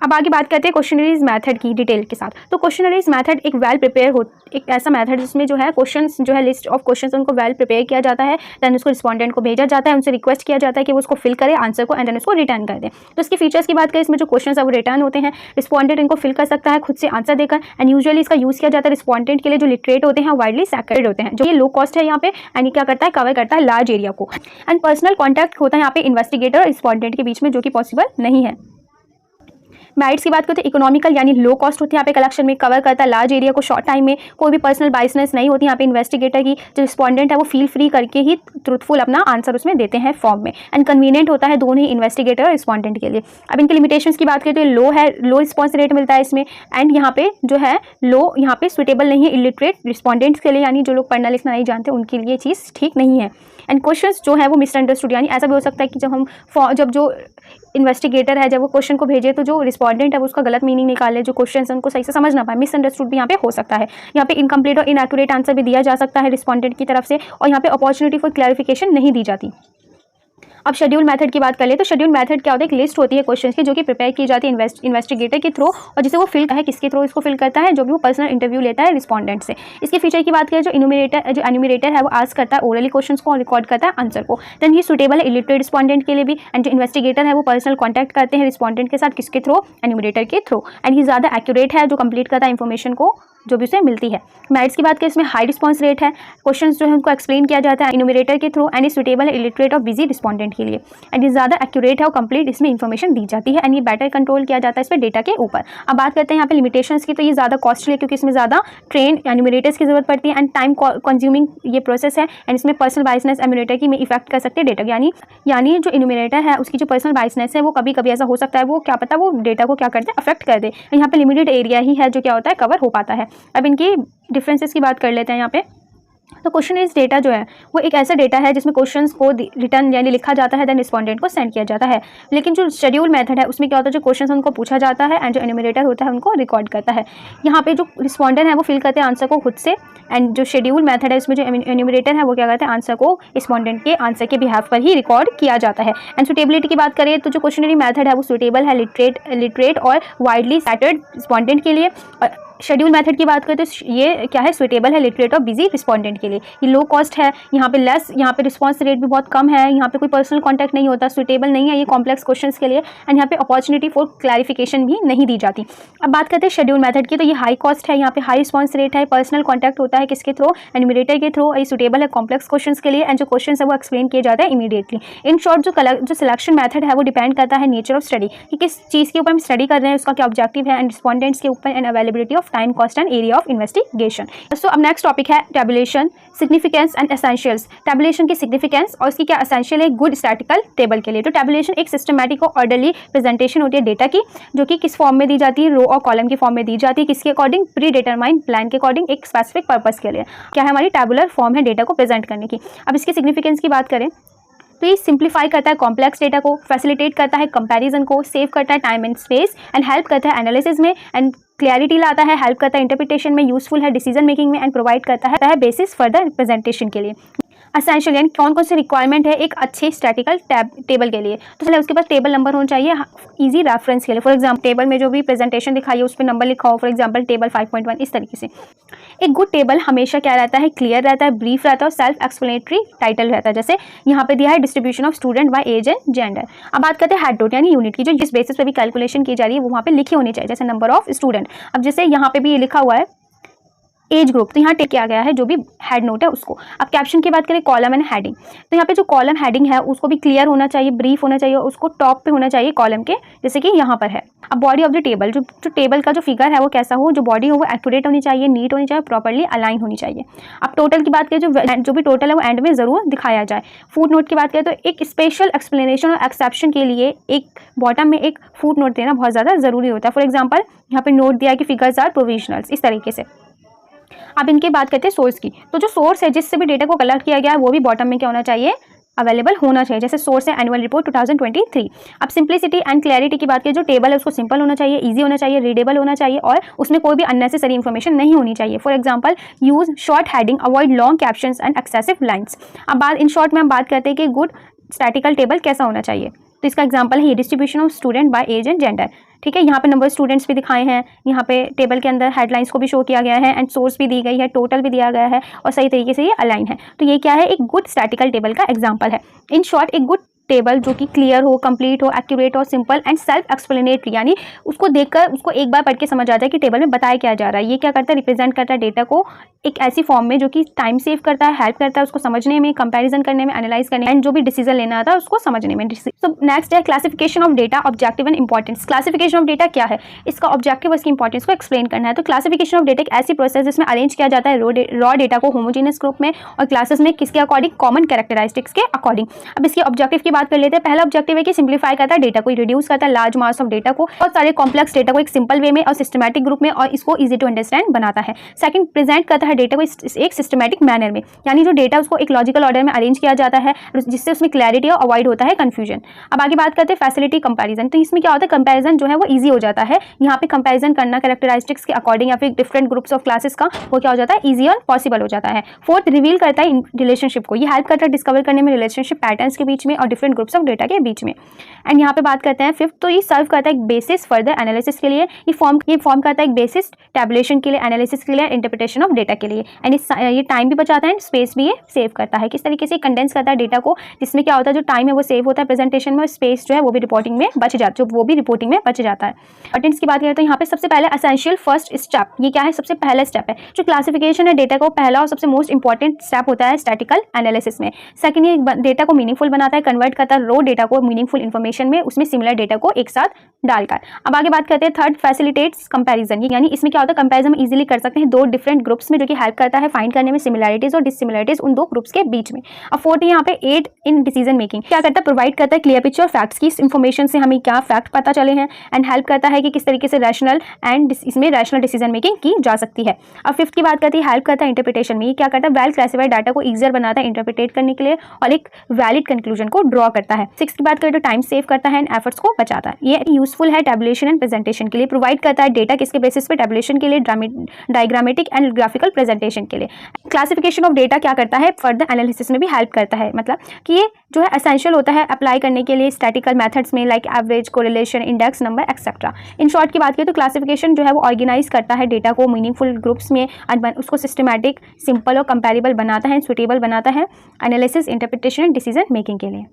अब आगे बात करते हैं क्वेश्चनरीज मेथड की डिटेल के साथ। तो क्वेश्चनरीज मेथड एक वेल प्रिपेयर हो, एक ऐसा मेथड जिसमें जो है क्वेश्चंस जो है लिस्ट ऑफ क्वेश्चंस उनको वेल प्रिपेयर किया जाता है, देन उसको रिस्पोंडेंट को भेजा जाता है, उनसे रिक्वेस्ट किया जाता है कि वो उसको फिल करे आंसर को एंड देन उसको रिटर्न कर दे। तो इसके फीचर्स की बात करें, इसमें जो क्वेश्चंस है वो रिटर्न होते हैं, रिस्पोंडेंट इनको फिल कर सकता है खुद से आंसर देकर, एंड यूजुअली इसका यूज़ किया जाता है रिस्पोंडेंट के लिए जो लिटरेट होते हैं, वाइडली सेक्रेड होते हैं, जो ये लो कॉस्ट है यहाँ पे, एंड क्या करता है, कवर करता है लार्ज एरिया को। एंड पर्सनल कॉन्टैक्ट होता है यहाँ पे इन्वेस्टिगेटर और रिस्पोंडेंट के बीच में, जो कि पॉसिबल नहीं है। मेरिट्स की बात करते हैं इकोनॉमिकल यानी लो कॉस्ट होती है यहाँ पे कलेक्शन में, कवर करता है लार्ज एरिया को शॉर्ट टाइम में, कोई भी पर्सनल बायसनेस नहीं होती यहाँ पे। इन्वेस्टिगेटर की जो रिस्पॉन्डेंट है वो फील फ्री करके ही ट्रूथफुल अपना आंसर उसमें देते हैं फॉर्म में। एंड कन्वीनियंट होता है दोनों ही इन्वेस्टिगेटर और रिस्पॉन्डेंट के लिए। अब इनके लिमिटेशंस की बात करें तो लो है, लो रिस्पॉन्स रेट मिलता है इसमें। एंड यहाँ पे जो है लो यहाँ पे सुटेबल नहीं है इलिटरेट रिस्पॉन्डेंट्स के लिए, यानी जो लोग पढ़ना लिखना नहीं जानते उनके लिए चीज़ ठीक नहीं है। एंड क्वेश्चंस जो है वो मिसअंडरस्टूड, यानी ऐसा भी हो सकता है कि जब जो इन्वेस्टिगेटर है जब वो क्वेश्चन को भेजे तो जो रिस्पॉन्डेंट है वो उसका गलत मीनिंग निकाले, जो क्वेश्चन है उनको सही से समझ ना पाए, मिसअंडरस्टूड भी यहाँ पे हो सकता है। यहाँ पे इनकम्प्लीट और इनएक्यूरेट आंसर भी दिया जा सकता है रिस्पॉन्डेंट की तरफ से, और यहाँ पे अपॉर्चुनिटी फॉर क्लैरिफिकेशन नहीं दी जाती। अब शेड्यूल मेथड की बात कर ले तो शेड्यूल मेथड क्या होता है, एक लिस्ट होती है क्वेश्चंस की जो कि प्रिपेयर की जाती है इन्वेस्टिगेटर के थ्रू, और जिसे वो फिल है किसके थ्रू इसको फिल करता है, जो भी वो पर्सनल इंटरव्यू लेता है रिस्पॉन्डेंट से। इसके फीचर की बात करें जो एन्यूमरेटर है वो आस्क करता है ओरली क्वेश्चंस को और रिकॉर्ड करता है आंसर को। देन ये सुटेबल है इलिटरेट रिस्पॉन्डेंट के लिए भी। एंड जो इन्वेस्टिगेटर है वो पर्सनल कॉन्टैक्ट करते हैं रिस्पॉन्डेंट के साथ, किसके थ्रू, एन्यूमरेटर के थ्रू। एंड ये ज़्यादा एक्यूरेट है, जो कंप्लीट करता है इन्फॉर्मेशन को जो भी उसे मिलती है। मेरिट्स की बात करें इसमें हाई रिस्पॉन्स रेट है, क्वेश्चंस जो है उनको एक्सप्लेन किया जाता है इन्यूमरेटर के थ्रू। एंड ये सुटेबल है इलिटरेट और बिजी रिस्पॉन्डेंट के लिए। एंड ये ज़्यादा एक्यूरेट है और कंप्लीट इसमें इन्फॉर्मेशन दी जाती है। एंड ये बेटर कंट्रोल किया जाता है इस पर डेटा के ऊपर। अब बात करते हैं यहाँ पे लिमिटेशंस की, तो ये ज़्यादा कॉस्टली है क्योंकि इसमें ज़्यादा ट्रेन एन्यूमरेटर्स की जरूरत पड़ती है एंड टाइम कंज्यूमिंग ये प्रोसेस है। एंड इसमें पर्सनल बायसनेस एन्यूमरेटर की में इफेक्ट कर सकते हैं डेटा, यानी जो एन्यूमरेटर है उसकी जो पर्सनल बायसनेस है वो कभी कभी ऐसा हो सकता है वो क्या पता वो डेटा को क्या करते हैं अफेक्ट कर दे। यहाँ पे लिमिटेड एरिया ही है जो क्या होता है कवर हो पाता है। अब इनकी डिफरेंसेस की बात कर लेते हैं यहाँ पे। तो क्वेश्चन इस डेटा जो है वो एक ऐसा डेटा है जिसमें क्वेश्चंस को रिटर्न यानी लिखा जाता है, देन रिस्पॉन्डेंट को सेंड किया जाता है। लेकिन जो शेड्यूल मेथड है उसमें क्या होता है, जो क्वेश्चंस उनको पूछा जाता है एंड जो एन्यूमरेटर होता है उनको रिकॉर्ड करता है। यहाँ पे जो रिस्पॉन्डेंट है वो फिल करते हैं आंसर को खुद से, एंड जो शेड्यूल मेथड है इसमें जो एन्यूमरेटर है वो क्या करते हैं आंसर को रिस्पॉन्डेंट के आंसर के बिहाफ पर ही रिकॉर्ड किया जाता है। एंड सुटेबिलिटी की बात करें तो जो क्वेश्चनरी मेथड है वो सुटेबल है लिटरेट और वाइडली स्कैटर्ड रिस्पॉन्डेंट के लिए। शेड्यूल मेथड की बात करें तो ये क्या है, सुटेबल है लिटरेट और बिजी रिस्पॉन्डेंट के लिए। ये लो कॉस्ट है, यहाँ पे लेस, यहाँ पे रिस्पॉन्स रेट भी बहुत कम है, यहाँ पे कोई पर्सनल कॉन्टैक्ट नहीं होता, सुटेबल नहीं है ये कॉम्प्लेक्स क्वेश्चंस के लिए। एंड यहाँ पे अपॉर्चुनिटी फॉर क्लैरिफिकेशन भी नहीं दी जाती। अब बात करते हैं शेड्यूल मेथड की, तो ये हाई कॉस्ट है, यहाँ पे हाई रिस्पॉन्स रेट है, पर्सनल कॉन्टैक्ट होता है किसके थ्रू, एन्यूमरेटर के थ्रू। ये सुटेबल है कॉम्प्लेक्स क्वेश्चंस के लिए एंड जो क्वेश्चन है वो एक्सप्लेन किए जाते हैं इमीडिएटली। इन शॉर्ट जो सिलेक्शन मेथड है वो डिपेंड करता है नेचर ऑफ स्टडी कि किस चीज़ के ऊपर हम स्टडी कर रहे हैं, उसका क्या ऑब्जेक्टिव है, एंड रिस्पॉन्डेंट्स के ऊपर, and availability of time, cost and area of investigation. So अब नेक्स्ट टॉपिक है tabulation, significance and essentials. Tabulation की सिग्निफिकेंस और उसकी क्या एसेंशियल है गुड स्टैटिकल टेबल के लिए। तो टेबुलेशन एक सिस्टमैटिक और ऑर्डरली प्रेजेंटेशन होती है डेटा की, जो कि किस फॉर्म में दी जाती है, रो और कॉलम के फॉर्म में दी जाती है, किसके अकॉर्डिंग, प्री डिटरमाइंड प्लान के अकॉर्डिंग, एक स्पेसिफिक पर्पस के लिए। क्या है हमारी टेबुलर फॉर्म है डेटा को प्रेजेंट करने की। अब इसकी सिग्निफिकेंस की बात करें तो ये सिंप्लीफाई करता है कॉम्प्लेक्स डेटा को, फैसिलिटेट करता है कंपैरिजन को, सेव करता है time and space, and help करता है एनालिसिस में, एंड क्लैरिटी लाता है, हेल्प करता है इंटरप्रिटेशन में, यूजफुल है डिसीजन मेकिंग में, एंड प्रोवाइड करता है बेसिस फर्दर रिप्रेजेंटेशन के लिए। एसेंशियल यानी कौन कौन सी रिक्वायरमेंट है एक अच्छे स्टैटिकल टेबल के लिए। तो पहले उसके पास टेबल नंबर होना चाहिए इजी रेफरेंस के लिए। फॉर एग्जांपल टेबल में जो भी प्रेजेंटेशन दिखाई है उस पर नंबर लिखा हो, फॉर एग्जांपल टेबल 5.1 इस तरीके से। एक गुड टेबल हमेशा क्या रहता है, क्लियर रहता है, ब्रीफ रहता है और सेल्फ एक्सप्लेनेटरी टाइटल रहता है। जैसे यहाँ पे दिया है distribution of student by age and gender. अब बात करते हैं हेड नोट यानी यूनिट की, जो जिस बेसिस पे भी कैलकुलेशन की जा रही है वो वहाँ पे लिखी होनी चाहिए, जैसे नंबर ऑफ स्टूडेंट। अब जैसे यहाँ पे भी ये लिखा हुआ है एज ग्रुप, तो यहाँ टेक किया गया है जो भी हेड नोट है उसको। अब कैप्शन की बात करें कॉलम एंड हेडिंग, तो यहाँ पे जो कॉलम हेडिंग है उसको भी क्लियर होना चाहिए, ब्रीफ होना चाहिए, उसको टॉप पे होना चाहिए कॉलम के, जैसे कि यहाँ पर है। अब बॉडी ऑफ द टेबल, जो टेबल का जो फिगर है वो कैसा हो, जो बॉडी हो वो एक्यूरेट होनी चाहिए, नीट होनी चाहिए, प्रॉपर्ली अलाइन होनी चाहिए। अब टोटल की बात करें जो भी टोटल है वो एंड में जरूर दिखाया जाए। फुट नोट की बात करें तो एक स्पेशल एक्सप्लेनेशन और एक्सेप्शन के लिए एक बॉटम में एक फुट नोट देना बहुत ज़्यादा जरूरी होता है। फॉर एग्जाम्पल यहाँ पे नोट दिया है कि फिगर्स आर प्रोविजनल्स, इस तरीके से। अब इनकी बात करते हैं सोर्स की, तो जो सोर्स है जिससे भी डेटा को कलेक्ट किया गया है वो भी बॉटम में क्या होना चाहिए, अवेलेबल होना चाहिए। जैसे सोर्स है एनुअल रिपोर्ट 2023। अब सिंप्लिसिटी एंड क्लैरिटी की बात करें, जो टेबल है उसको सिंपल होना चाहिए, इजी होना चाहिए, रीडेबल होना चाहिए और उसमें कोई भी अननेसेसरी इन्फॉर्मेशन नहीं होनी चाहिए। For example use short heading, avoid long captions and excessive lines. अब बात इन शॉर्ट में हम बात करते हैं कि गुड स्टैटिकल टेबल कैसा होना चाहिए। तो इसका एग्जांपल है ये distribution of student by age and gender. ठीक है, यहाँ पे नंबर स्टूडेंट्स भी दिखाए हैं, यहाँ पे टेबल के अंदर हेडलाइंस को भी शो किया गया है, एंड सोर्स भी दी गई है, टोटल भी दिया गया है और सही तरीके से ये अलाइन है। तो ये क्या है, एक गुड स्टैटिकल टेबल का एग्जांपल है। इन शॉर्ट एक गुड टेबल जो कि क्लियर हो, कंप्लीट हो, एक्यूरेट हो, सिंपल एंड सेल्फ एक्सप्लेनेटरी, यानी उसको देखकर उसको एक बार पढ़ के समझ आ जाए कि टेबल में बताया क्या जा रहा है। ये क्या करता है, रिप्रेजेंट करता है डेटा को एक ऐसी फॉर्म में जो कि टाइम सेव करता है, हेल्प करता है उसको समझने में, कंपैरिजन करने में, एनालाइज करने में एंड जो भी डिसीजन लेना आता है उसको समझने में। सो नेक्स्ट है classification of data, objective and importance. Classification of data क्या है, इसका ऑब्जेक्टिव और इसकी इंपॉर्टेंस को एक्सप्लेन करना है। तो क्लासिफिकेशन ऑफ डेटा एक ऐसी प्रोसेस जिसमें अरेंज किया जाता है रॉ डेटा को होमोजेनियस ग्रुप में और क्लासेस में किसके अकॉर्डिंग, कॉमन कैरेक्टरिस्टिक्स के अकॉर्डिंग। अब इसके ऑब्जेक्टिव की बात कर लेते हैं। पहला ऑब्जेक्टिव है कि सिंप्लीफाई करता है डेटा को, रिड्यूस करता है लार्ज मास ऑफ डेटा को, बहुत सारे कॉम्प्लेक्स डेटा को एक सिंपल वे में और सिस्टमैटिक ग्रुप में और इसको ईजी टू अंडरस्टैंड बनाता है। सेकंड, प्रेजेंट करता है डेटा को एक सिस्टमैटिक मैनर में, यानी जो डेटा उसको एक लॉजिकल ऑर्डर में अरेंज किया जाता है जिससे उसमें क्लैरिटी और अवॉइड होता है कंफ्यूजन। अब आगे बात करते हैं फैसिलिटी कंपैरिजन। तो इसमें क्या होता है, कंपैरिजन जो है वो इजी हो जाता है। यहाँ पे कंपैरिजन करना कैरेक्टरिस्टिक्स के अकॉर्डिंग या फिर डिफरेंट ग्रुप्स ऑफ क्लासेस का वो क्या हो जाता है, इजी और पॉसिबल हो जाता है। फोर्थ, रिवील करता है रिलेशनशिप को, ये हेल्प करता है डिस्कवर करने में रिलेशनशिप पैटर्न्स के बीच में और डिफरेंट ग्रुप्स ऑफ डेटा के बीच में। एंड यहाँ पे बात करते हैं फिफ्थ, तो ये सर्व करता है एक बेसिस फर्दर एनालिसिस के लिए, ये फॉर्म करता है एक बेसिस टैबुलेशन के लिए, एनालिसिस के लिए, इंटरप्रिटेशन ऑफ डेटा के लिए। एंड ये टाइम भी बचाता है, स्पेस भी ये सेव करता है। किस तरीके से कंडेंस करता है डेटा को, जिसमें क्या होता है जो टाइम है वो सेव होता है प्रेजेंटेशन में, और स्पेस जो है वो भी रिपोर्टिंग में बच जाता है, वो भी रिपोर्टिंग में बच जाता है। इंपॉर्टेंस की बात करें तो यहाँ पे सबसे पहले एसेंशियल फर्स्ट स्टेप, ये क्या है, सबसे पहला स्टेप है जो क्लासिफिकेशन है डेटा को, पहला और सबसे मोस्ट इंपॉर्टेंट स्टेप होता है स्टैटिकल एनालिसिस में। सेकंड, ये डेटा को मीनिंगफुल बनाता है, कन्वर्ट करता है रो डेटा को मीनिंगफुल इन्फॉर्मेशन में, उसमें सिमिलर डेटा को एक साथ डालकर। अब आगे बात करते हैं थर्ड, फैसिलिटेट्स कंपैरिजन, यानी इसमें क्या होता है, कंपैरिजन इजीली कर सकते हैं दो डिफरेंट ग्रुप्स में, जो कि हेल्प करता है फाइंड करने में सिमिलैरिटीज और डिसिमिलैरिटीज उन दो ग्रुप्स के बीच में। अब फोर्थ, यहाँ पे एड इन डिसीजन मेकिंग, क्या करता है, प्रोवाइड करता है क्लियर पिक्चर और फैक्ट्स की, इस इन्फॉर्मेशन से हमें क्या फैक्ट पता चले हैं, एंड हेल्प करता है कि किस तरीके से रैशनल एंड इसमें रैशनल डिसीजन मेकिंग की जा सकती है। अब फिफ्थ की बात करती है, हेल्प करता है इंटरप्रिटेशन में, ये क्या करता है, वेल क्लासिफाइड डाटा को ईजियर बनाता है इंटरप्रिटेट करने के लिए और एक वैलिड कंक्लूजन को ड्रॉ करता है। सिक्स्थ की बात करें तो टाइम सेव करता है एंड एफर्ट्स को बचाता है, ये यूजफुल है टैबुलेशन एंड प्रेजेंटेशन के लिए, प्रोवाइड करता है डेटा किसके बेसिस पे, टैबुलेशन के लिए, डायग्रामेटिक एंड ग्राफिकल प्रेजेंटेशन के लिए। क्लासिफिकेशन ऑफ डेटा क्या करता है, फर्दर एनालिसिस में भी हेल्प करता है, मतलब कि ये जो है एसेंशियल होता है अप्लाई करने के लिए स्टैटिकल मेथड्स में, like average, correlation, index, number etcetera. In short की बात करें तो क्लासिफिकेशन जो है वो ऑर्गेनाइज करता है डेटा को मीनिंगफुल ग्रुप्स में, उसको सिस्टमैटिक, सिंपल और कंपैरेबल बनाता है, सुटेबल बनाता है analysis, interpretation and decision making के लिए।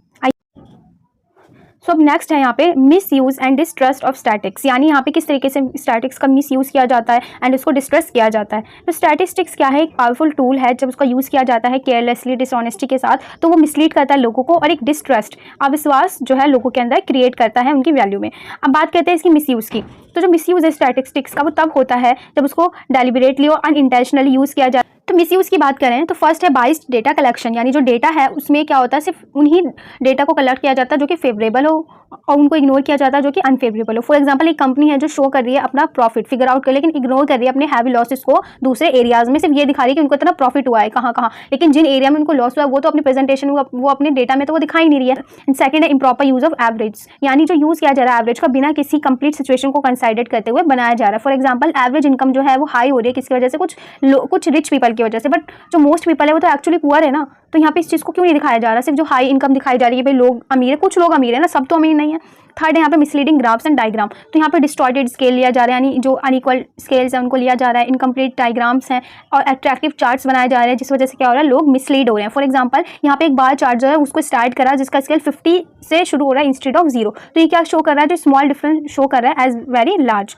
सो अब नेक्स्ट है यहाँ पे miss use and distrust of statics, यानी यहाँ पे किस तरीके से स्टैटिक्स का मिस यूज़ किया जाता है एंड उसको डिस्ट्रस्ट किया जाता है। तो स्टैटिस्टिक्स क्या है, एक पावरफुल टूल है, जब उसका यूज़ किया जाता है केयरलेसली, डिसऑनेस्टी के साथ, तो वो मिसलीड करता है लोगों को और एक डिस्ट्रस्ट, अविश्वास जो है लोगों के अंदर क्रिएट करता है उनकी वैल्यू में। अब बात करते हैं इसकी मिस यूज़ की, तो जो मिस यूज़ है स्टैटिस्टिक्स का वो तब होता है जब उसको डेलिबरेटली और अनइंटेंशनली यूज़ किया जाए। तो मिसयूज़ की बात करें तो फर्स्ट है बाइस्ड डेटा कलेक्शन, यानी जो डेटा है उसमें क्या होता है, सिर्फ उन्हीं डेटा को कलेक्ट किया जाता है जो कि फेवरेबल हो और उनको इग्नोर किया जाता है जो कि अनफेवरेबल हो। फॉर एग्जांपल, एक कंपनी है जो शो कर रही है अपना प्रॉफिट फिगर आउट कर, लेकिन इग्नोर कर रही है अपने हैवी लॉसेस को दूसरे एरियाज में, सिर्फ ये दिखा रही है कि उनको इतना प्रॉफिट हुआ है कहाँ कहाँ, लेकिन जिन एरिया में उनको लॉस हुआ है वो तो अपने प्रेजेंटेशन में, वो अपने डेटा में तो वो दिखाई नहीं रही है। एंड सेकंड है इम्प्रॉपर यूज़ ऑफ एवरेज, यानी जो यूज़ किया जा रहा है एवरेज का बिना किसी कंप्लीट सिचुएशन को कंसाइडर करते हुए बनाया जा रहा है। फॉर एग्जाम्पल, एवरेज इनकम जो है वो हाई हो रही है किसकी वजह से, कुछ रिच पीपल की वजह से, बट जो मोस्ट पीपल है वो तो एक्चुअली पुअर है ना, तो यहाँ पे इस चीज़ को क्यों नहीं दिखाया जा रहा, सिर्फ जो हाई इनकम दिखाई जा रही है, भाई लोग अमीर है, कुछ लोग अमीर है ना, सब तो अमीर नहीं है। थर्ड है यहाँ पे मिसलीडिंग ग्राफ्स एंड डायग्राम, तो यहाँ पे डिस्टॉर्टेड स्केल लिया जा रहा है, यानी जो अनइक्वल स्केल्स हैं उनको लिया जा रहा है, इनकम्प्लीट डायग्राम्स हैं और अट्रैक्टिव चार्ट्स बनाए जा रहे हैं, जिस वजह से क्या हो रहा है, लोग मिसलीड हो रहे हैं। फॉर एग्जांपल, यहाँ पे एक बार चार्ट जो है उसको स्टार्ट करा जिसका स्केल 50 से शुरू हो रहा है इंस्टेड ऑफ 0, तो ये क्या शो कर रहा है, जो स्मॉल डिफरेंस शो कर रहा है एज वेरी लार्ज।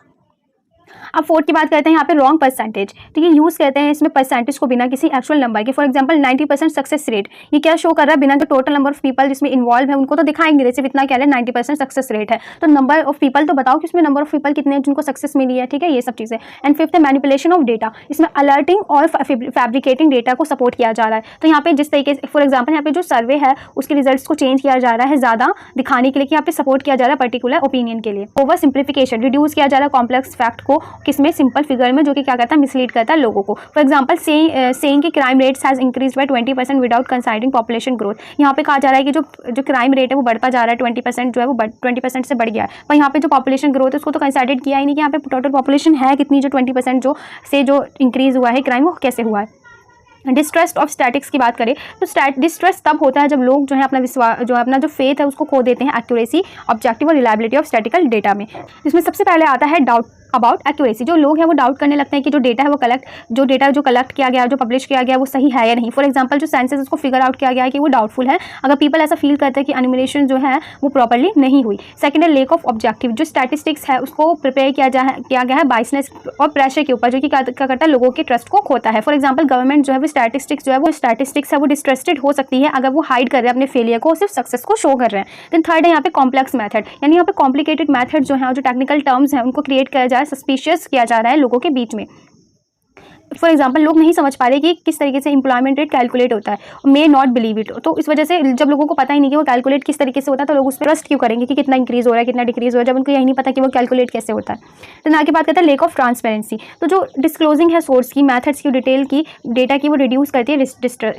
अब फोर्थ की बात करते हैं यहाँ पे रॉन्ग परसेंटेज, तो ये यूज़ करते हैं इसमें परसेंटेज को बिना किसी एक्चुअल नंबर के। फॉर एग्जांपल 90% सक्सेस रेट, ये क्या शो कर रहा है, बिना जो टोटल नंबर ऑफ पीपल जिसमें इन्वॉल्व है उनको तो दिखाएंगे, सिर्फ इतना कह रहे हैं 90% सक्सेस रेट है, तो नंबर ऑफ पीपल तो बताओ कि इसमें नंबर ऑफ पीपल कितने हैं जिनको सक्सेस मिली है, ठीक है, ये सब चीज़ें। एंड फिफ्थ है मैनिपुलेशन ऑफ डेटा, इसमें अलर्टिंग और फैब्रिकेटिंग डेटा को सपोर्ट किया जा रहा है। तो यहाँ पे जिस तरीके से फॉर एग्जाम्पल यहाँ पे जो सर्वे है उसके रिजल्ट्स को चेंज किया जा रहा है ज़्यादा दिखाने के लिए कि यहाँ पे सपोर्ट किया जा रहा है पर्टिकुलर ओपिनियन के लिए। ओवर सिंप्लीफिकेशन, रिड्यूस किया जा रहा है कॉम्प्लेक्स फैक्ट को किसमें, सिंपल फिगर में, जो कि क्या करता है, मिसलीड करता है लोगों को। फॉर एग्जांपल, सेइंग कि crime rates has increase by 20% without considering population growth, यहाँ पे कहा जा रहा है कि जो क्राइम रेट है वो बढ़ता जा रहा है, 20% जो है वो 20% से बढ़ गया है, पर यहाँ पे जो पॉपुलेशन ग्रोथ है उसको तो कंसाइडर किया ही नहीं कि यहाँ पे टोटल पॉपुलेशन है कितनी, जो 20% जो इंक्रीज हुआ है क्राइम वो कैसे हुआ है। डिस्ट्रस्ट ऑफ स्टैटिक्स की बात करें तो डिस्ट्रस्ट तब होता है जब लोग जो है अपना विश्वास, जो अपना जो फेथ है उसको खो देते हैं एक्यूरेसी, ऑब्जेक्टिव और रिलायबिलिटी ऑफ स्टैटिकल डेटा में। इसमें सबसे पहले आता है डाउट अबाउट एक्यूरेसी। जो लोग हैं वो डाउट करने लगते हैं कि जो डेटा है वो कलेक्ट किया गया, जो पब्लिश किया गया वो सही है या नहीं। फॉर एग्जांपल जो सेंसस उसको फिगर आउट किया गया है कि वो डाउटफुल है, अगर पीपल ऐसा फील करते हैं कि एनुमरेशन जो है वो प्रॉपर्ली नहीं हुई। सेकंड है लेक ऑफ ऑब्जेक्टिव। जो स्टैटिस्टिक्स है उसको प्रिपेयर किया गया है बाइसनेस और प्रेशर के ऊपर, जो कि क्या करता है, लोगों के ट्रस्ट को खोता है। फॉर एग्जाम्पल गवर्नमेंट जो है वो स्टैटिस्टिक्स है वो डिस्ट्रस्टेड हो सकती है अगर वो हाइड कर रहे हैं अपने फेलियर को, सिर्फ सक्सेस को शो कर रहे हैं। देन थर्ड है यहाँ पे कॉम्प्लेक्स मेथड, यानी यहाँ पे कॉम्प्लिकेटेड मेथड जो है और जो टेक्निकल टर्म्स हैं उनको क्रिएट किया जा रहा है, सस्पिशियस किया जा रहा है लोगों के बीच में। फॉर एग्जाम्पल लोग नहीं समझ पा रहे कि किस तरीके से एम्प्लॉयमेंट रेट कैलकुलेट होता है, मे नॉट बिलीव इट। तो इस वजह से जब लोगों को पता ही नहीं कि वो कैलकुलेट किस तरीके से होता है तो लोग उस पर ट्रस्ट क्यों करेंगे कि कितना इंक्रीज हो रहा है कितना डिक्रीज हो रहा है, जब उनको यही नहीं पता कि वो कैलकुलेट कैसे होता है। तो आगे बात करते हैं लेक ऑफ ट्रांसपेरेंसी। तो जो डिस्क्लोजिंग है सोर्स की, मैथड्स की, डिटेल की, डेटा की, वो रिड्यूस करती है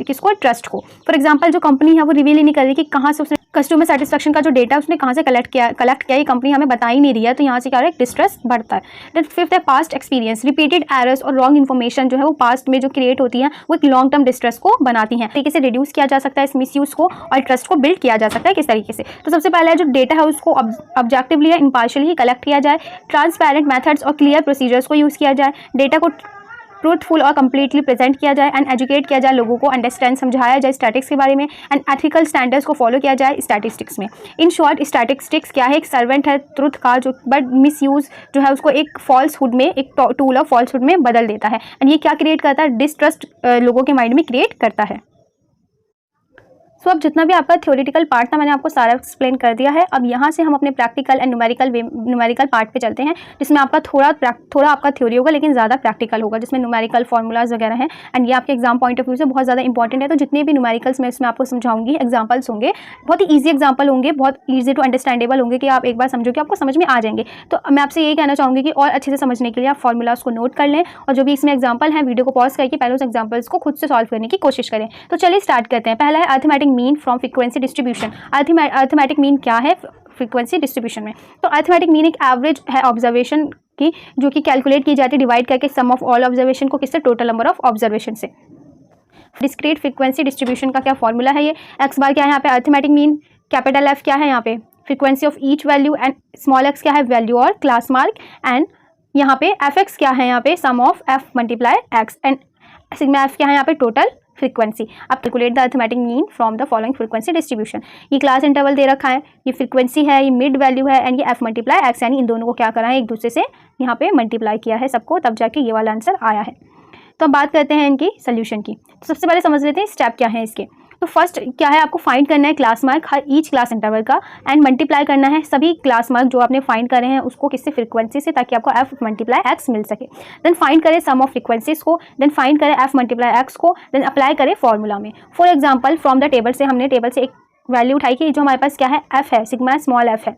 किसको, ट्रस्ट को। फॉर एग्जाम्पल जो कंपनी है वो रिवील ही नहीं कर रही कि कहाँ से उसने कस्टमर सेटिस्फेक्शन का जो डेटा उसने कहाँ से कलेक्ट किया ये कंपनी हमें बता ही नहीं रही है, तो यहाँ से क्या है, डिस्ट्रस्ट बढ़ता है। देन फिफ्थ है पास्ट एक्सपीरियंस। रिपीटेड एरर्स और रॉन्ग इन्फॉर्मेशन जो है वो पास्ट में जो क्रिएट होती है वो एक लॉन्ग टर्म डिस्ट्रस्ट को बनाती हैं। तरीके से रिड्यूस किया जा सकता है इस मिसयूज़ को और ट्रस्ट को बिल्ड किया जा सकता है किस तरीके से। तो सबसे पहला है जो डेटा है उसको ऑब्जेक्टिवली या इम्पार्शियली कलेक्ट किया जाए, ट्रांसपेरेंट मेथड्स और क्लियर प्रोसीजर्स को यूज़ किया जाए, डेटा को ट्रूथफुल और कंप्लीटली प्रेजेंट किया जाए एंड एजुकेट किया जाए, लोगों को अंडरस्टैंड समझाया जाए स्टैटिक्स के बारे में एंड एथिकल स्टैंडर्ड्स को फॉलो किया जाए स्टैटिस्टिक्स में। इन शॉर्ट स्टैटिस्टिक्स क्या है, एक सर्वेंट है ट्रुथ का, जो बट मिसयूज़ जो है उसको एक फॉल्सहुड में, एक टूल ऑफ फॉल्सहुड में बदल देता है। एंड ये क्या क्रिएट करता है, डिस्ट्रस्ट लोगों के माइंड में क्रिएट करता है। सो अब जितना भी आपका थ्योरेटिकल पार्ट था मैंने आपको सारा एक्सप्लेन कर दिया है। अब यहाँ से हम अपने प्रैक्टिकल एंड न्यूमेरिकल पार्ट पे चलते हैं, जिसमें आपका थोड़ा आपका थ्योरी होगा लेकिन ज़्यादा प्रैक्टिकल होगा, जिसमें न्यूमेरिकल फार्मूलाज वगैरह हैं। एंड ये आपके एग्जाम पॉइंट ऑफ व्यू से बहुत ज़्यादा इंपॉर्टेंट है। तो जितने भी न्यूमेरिकल्स मैं इसमें आपको समझाऊंगी, एग्जाम्पल्स होंगे, बहुत ही ईजी एग्जाम्पल होंगे, बहुत ईजी टू अंडरस्टैंडेबल होंगे कि आप एक बार समझो कि आपको समझ में आ जाएंगे। तो मैं आपसे यही कहना चाहूँगी कि और अच्छे से समझने के लिए आप फार्मूलाज को नोट कर लें और जो भी इसमें एग्जाम्पल हैं वीडियो को पॉज करके पहले उस एग्जाम्पल्स को खुद से सॉल्व करने की कोशिश करें। तो चलिए स्टार्ट करते हैं। पहला है arithmetic mean from frequency distribution. Arithmetic mean क्या है फ्रीक्वेंसी डिस्ट्रीब्यूशन में? तो अरिथमेटिक मीन एक एवरेज है ऑब्जर्वेशन की, जो कि कैलकुलेट की जाती है डिवाइड करके सम ऑफ ऑल ऑब्जर्वेशन को किससे, टोटल नंबर ऑफ ऑब्जर्वेशन से। डिस्क्रीट फ्रीक्वेंसी डिस्ट्रीब्यूशन का क्या फॉर्मूला है, ये एक्स बार क्या है यहाँ पे अरिथमेटिक मीन, कैपिटल एफ क्या है यहाँ पे frequency of each value and small x क्या है वैल्यू और क्लास मार्क, एंड यहाँ पे एफ एक्स क्या है यहाँ पे sum of F multiply X, and sigma F क्या है यहाँ पे टोटल फ्रीक्वेंसी। अब calculate the arithmetic mean from the following frequency distribution. ये क्लास इंटरवल दे रखा है, ये फ्रीक्वेंसी है, ये मिड वैल्यू है एंड ये एफ मल्टीप्लाई एक्स, यानी इन दोनों को क्या करा है, एक दूसरे से यहाँ पे मल्टीप्लाई किया है सबको, तब जाके ये वाला आंसर आया है। तो अब बात करते हैं इनकी सोल्यूशन की। तो सबसे पहले समझ लेते हैं स्टेप क्या है इसके। तो फर्स्ट क्या है, आपको फाइंड करना है क्लास मार्क हर ईच क्लास इंटरवल का एंड मल्टीप्लाई करना है सभी क्लास मार्क जो आपने फाइंड करे हैं उसको किससे, फ्रीक्वेंसी से, ताकि आपको एफ मल्टीप्लाई एक्स मिल सके। देन फाइंड करें सम ऑफ फ्रीक्वेंसीज को, देन फाइंड करें एफ मल्टीप्लाई एक्स को, देन अप्लाई करें फॉर्मूला में। For example from the table से हमने टेबल से एक वैल्यू उठाई कि जो हमारे पास क्या है एफ है, सिग्मा स्मॉल एफ है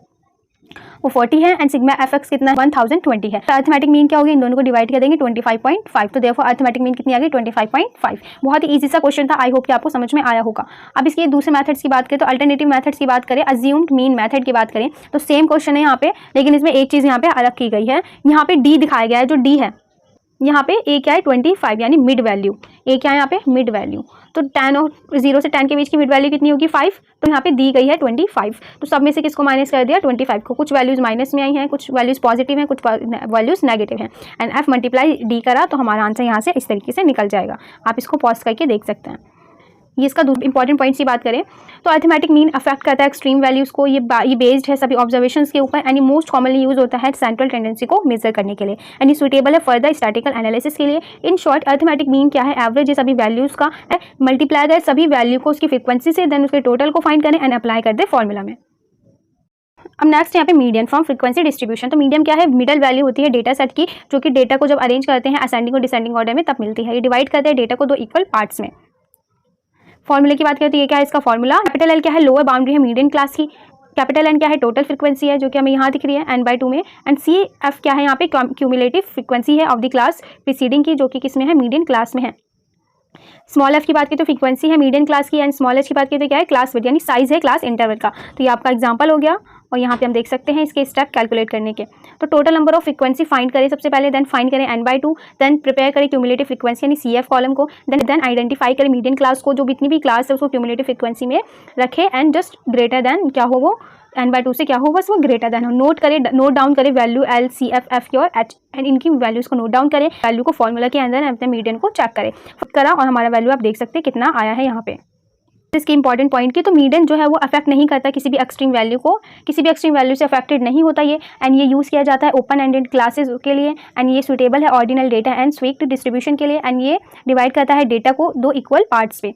वो 40 है एंड सिग्मा एफ एक्स कितना है 1020 है। तो अरिथमेटिक मीन क्या होगी, इन दोनों को डिवाइड कर देंगे 25.5, तो देखो अरिथमेटिक मीन कितनी आ गई 25.5। बहुत ही इजी सा क्वेश्चन था, आई होप कि आपको समझ में आया होगा। अब इसके दूसरे मेथड्स की बात करें तो अल्टरनेटिव मेथड्स की बात करें, अज्यूम्ड मीन मेथड की बात करें तो सेम क्वेश्चन है यहाँ पे, लेकिन इसमें एक चीज़ यहाँ पे अलग की गई है। यहाँ पे डी दिखाया गया है, जो डी है यहाँ पे ए क्या है 25 यानी मिड वैल्यू, ए क्या है यहाँ पे मिड वैल्यू। तो 10 और 0 से 10 के बीच की मिड वैल्यू कितनी होगी 5, तो यहाँ पे दी गई है 25। तो सब में से किसको माइनस कर दिया 25 को, कुछ वैल्यूज़ माइनस में आई हैं, कुछ वैल्यूज़ पॉजिटिव हैं, कुछ वैल्यूज़ नेगेटिव हैं एंड एफ मल्टीप्लाई डी करा तो हमारा आंसर यहाँ से इस तरीके से निकल जाएगा। आप इसको पॉज करके देख सकते हैं। ये इसका इंपॉर्टेंट पॉइंट्स की बात करें तो अरिथमेटिक मीन अफेक्ट करता है एक्सट्रीम वैल्यूज़ को, ये बेस्ड है सभी ऑब्जर्वेशंस के ऊपर एंड ये मोस्ट कॉमनली यूज होता है सेंट्रल टेंडेंसी को मेजर करने के लिए एंड ये सुटेबल है फर्दर स्टैटिकल एनालिसिस के लिए। इन शॉर्ट अरिथमेटिक मीन क्या है, एवरेज है सभी वैल्यूज़ का, मल्टीप्लाई करें सभी वैल्यू को उसकी फ्रीक्वेंसी से, देन उसके टोटल को फाइंड करें एंड अप्लाई कर दे फॉर्मूला में। अब नेक्स्ट यहाँ पे मीडियन फ्रॉम फ्रीक्वेंसी डिस्ट्रीब्यूशन। तो मीडियम क्या है, मिडल वैल्यू होती है डेटा सेट की, जो कि डेटा को जब अरेंज करते हैं असेंडिंग और डिसेंडिंग ऑर्डर में तब मिलती है। ये डिवाइड करते हैं डेटा को दो इक्वल पार्ट्स में। फॉर्मूले की बात करें तो ये क्या है इसका फॉर्मूला, कैपिटल एल क्या है लोअर बाउंड्री है मीडियन क्लास की, कैपिटल एन क्या है टोटल फ्रीक्वेंसी है जो कि हमें यहाँ दिख रही है n/2 में, एंड सी एफ क्या है यहाँ पे क्यूमुलेटिव फ्रीक्वेंसी है ऑफ द क्लास प्रीसीडिंग की, जो कि किस में है मीडियन क्लास में है। स्मॉल एफ की बात करें तो फ्रीक्वेंसी है मीडियन क्लास की एंड स्मॉल एच की बात करें तो क्या है क्लास विड्थ यानी साइज है क्लास इंटरवल का। तो ये आपका एग्जांपल हो गया और यहाँ पे हम देख सकते हैं इसके स्टेप कैलकुलेट करने के। तो total number of frequency find करें सबसे पहले, देन फाइंड करें n/2, देन प्रिपेयर करें क्यूमुलेटिव फ्रीक्वेंसी यानी CF कॉलम को, देन आइडेंटिफाई करें मीडियन क्लास को, जो भी इतनी भी क्लास है उसको क्यूमुलेटिव फ्रीक्वेंसी में रखें एंड जस्ट ग्रेटर देन क्या हो वो n/2 से क्या हो बस वो ग्रेटर देन हो। नोट डाउन करें वैल्यू L, C, F और H एंड इनकी वैल्यूज़ को नोट डाउन करें, वैल्यू को फॉर्मूला के अंदर अपने मीडियन को चेक करें करा और हमारा वैल्यू आप देख सकते हैं कितना आया है यहाँ पे। इसकी इंपॉर्टेंट पॉइंट की तो मीडियन जो है वो अफेक्ट नहीं करता किसी भी एक्सट्रीम वैल्यू को, किसी भी एक्सट्रीम वैल्यू से अफेक्टेड नहीं होता ये, एंड ये यूज़ किया जाता है ओपन एंडेड क्लासेस के लिए, एंड ये सुटेबल है ordinal data and Swift distribution के लिए, एंड ये डिवाइड करता है डेटा को 2 इक्वल पार्ट्स पे।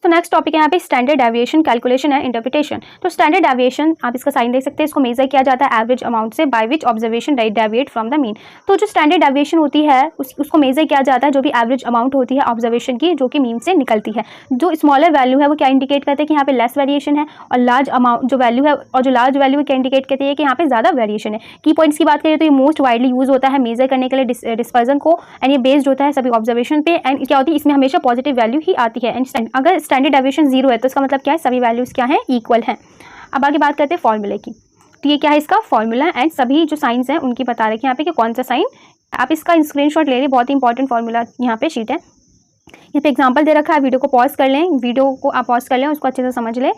तो नेक्स्ट टॉपिक है यहाँ पे standard deviation calculation and interpretation. तो स्टैंडर्ड डेविएशन आप इसका साइन देख सकते हैं, इसको मेजर किया जाता है एवरेज अमाउंट से by which observation deviate from the mean. तो जो स्टैंडर्ड डेविएशन होती है उसको मेजर किया जाता है जो भी एवरेज अमाउंट होती है ऑब्जर्वेशन की जो कि मीन से निकलती है। जो स्मॉलर वैल्यू है वो क्या इंडिकेट करते हैं कि यहाँ पे लेस वेरिएशन है, और लार्ज अमाउंट जो वैल्यू है और जो लार्ज वैल्यू क्या इंडिकेट करती है कि यहाँ पे ज़्यादा वेरिएशन है। की पॉइंट्स की बात करें तो ये मोस्ट वाइडली यूज होता है मेजर करने के लिए डिस्पर्जन को, एंड ये बेस्ड होता है सभी ऑब्जर्वेशन पे, एंड क्या होती है इसमें हमेशा पॉजिटिव वैल्यू ही आती है। एंड अगर स्टैंडर्ड डेविएशन 0 है तो इसका मतलब क्या है सभी वैल्यूज क्या हैं इक्वल हैं। अब आगे बात करते हैं फॉर्मूले की। तो ये क्या है इसका फॉर्मूला एंड सभी जो साइंस हैं उनकी बता रहे हैं यहाँ पे कि कौन सा साइन, आप इसका स्क्रीनशॉट ले लें, बहुत ही इंपॉर्टेंट फॉर्मूला यहाँ पे शीट है। यहाँ पे एग्जांपल दे रखा है, वीडियो को पॉज कर लें, वीडियो को आप पॉज कर लें उसको अच्छे से समझ लें।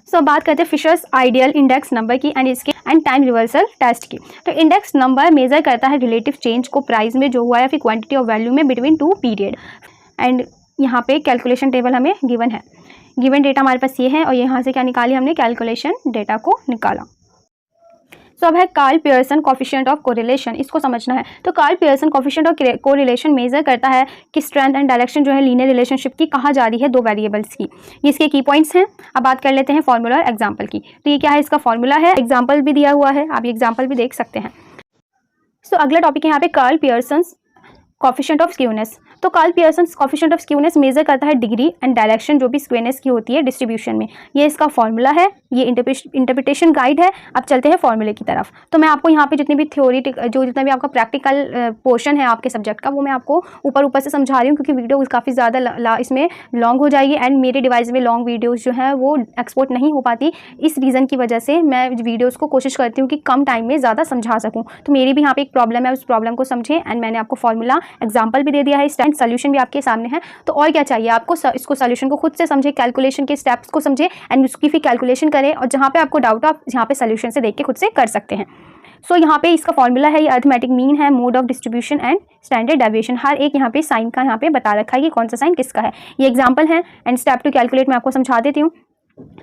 सो बात करते हैं फिशर्स आइडियल इंडेक्स नंबर की एंड इसके एंड टाइम रिवर्सल टेस्ट की। तो इंडेक्स नंबर मेजर करता है रिलेटिव चेंज को प्राइस में जो हुआ है फिर क्वांटिटी ऑफ वैल्यू में बिटवीन 2 पीरियड, एंड यहाँ पे कैलकुलेशन टेबल हमें गिवन है, गिवन डेटा हमारे पास ये है और यहाँ से क्या निकाली हमने कैलकुलेशन डेटा को निकाला। सो अब है Karl Pearson coefficient of correlation, इसको समझना है। तो Karl Pearson coefficient of correlation measure करता है कि स्ट्रेंथ एंड डायरेक्शन जो है लीनियर रिलेशनशिप की कहाँ जा रही है 2 वेरिएबल्स की। ये इसके की पॉइंट्स हैं। अब बात कर लेते हैं फॉर्मूला और एग्जाम्पल की। तो ये क्या है इसका फॉर्मूला है, एग्जाम्पल भी दिया हुआ है, आप ये एग्जाम्पल भी देख सकते हैं। सो अगला टॉपिक है यहाँ पे Karl Pearson coefficient of skewness. तो Karl Pearson coefficient of skewness measure करता है डिग्री एंड डायरेक्शन जो भी स्क्यूनेस की होती है डिस्ट्रीब्यूशन में। ये इसका फॉर्मूला है, ये इंटरप्रिटेशन गाइड है। अब चलते हैं फॉर्मूले की तरफ। तो मैं आपको यहाँ पे जितनी भी थ्योरी जितना भी आपका प्रैक्टिकल पोर्शन है आपके सब्जेक्ट का वो मैं आपको ऊपर से समझा रही हूँ क्योंकि वीडियो काफ़ी ज़्यादा इसमें लॉन्ग हो जाएगी एंड मेरे डिवाइस में लॉन्ग वीडियोज़ जो है वो एक्सपोर्ट नहीं हो पाती। इस रीज़न की वजह से मैं वीडियोज़ को कोशिश करती हूँ कि कम टाइम में ज़्यादा समझा सकूँ। तो मेरी भी यहाँ पे एक प्रॉब्लम है, उस प्रॉब्लम को समझें एंड मैंने आपको फॉर्मूला एग्जाम्पल भी दे दिया है, स्टैंड सोल्यूशन भी आपके सामने है। तो और क्या चाहिए आपको, इसको सोल्यूशन को खुद से समझे, कैलकुलेशन के स्टेप्स को समझे एंड उसकी फिर कैलकुलेशन करें, और जहाँ पे आपको डाउट आप यहाँ पे सोल्यूशन से देख के खुद से कर सकते हैं। सो यहाँ पे इसका फॉर्मूला है, ये अरिथमेटिक मीन है, mode of distribution and standard deviation. हर एक यहाँ पे साइन का यहाँ पे बता रखा है कि कौन सा साइन किसका है। ये एग्जाम्पल है एंड स्टेप टू कैलकुलेट मैं आपको समझा देती हूँ।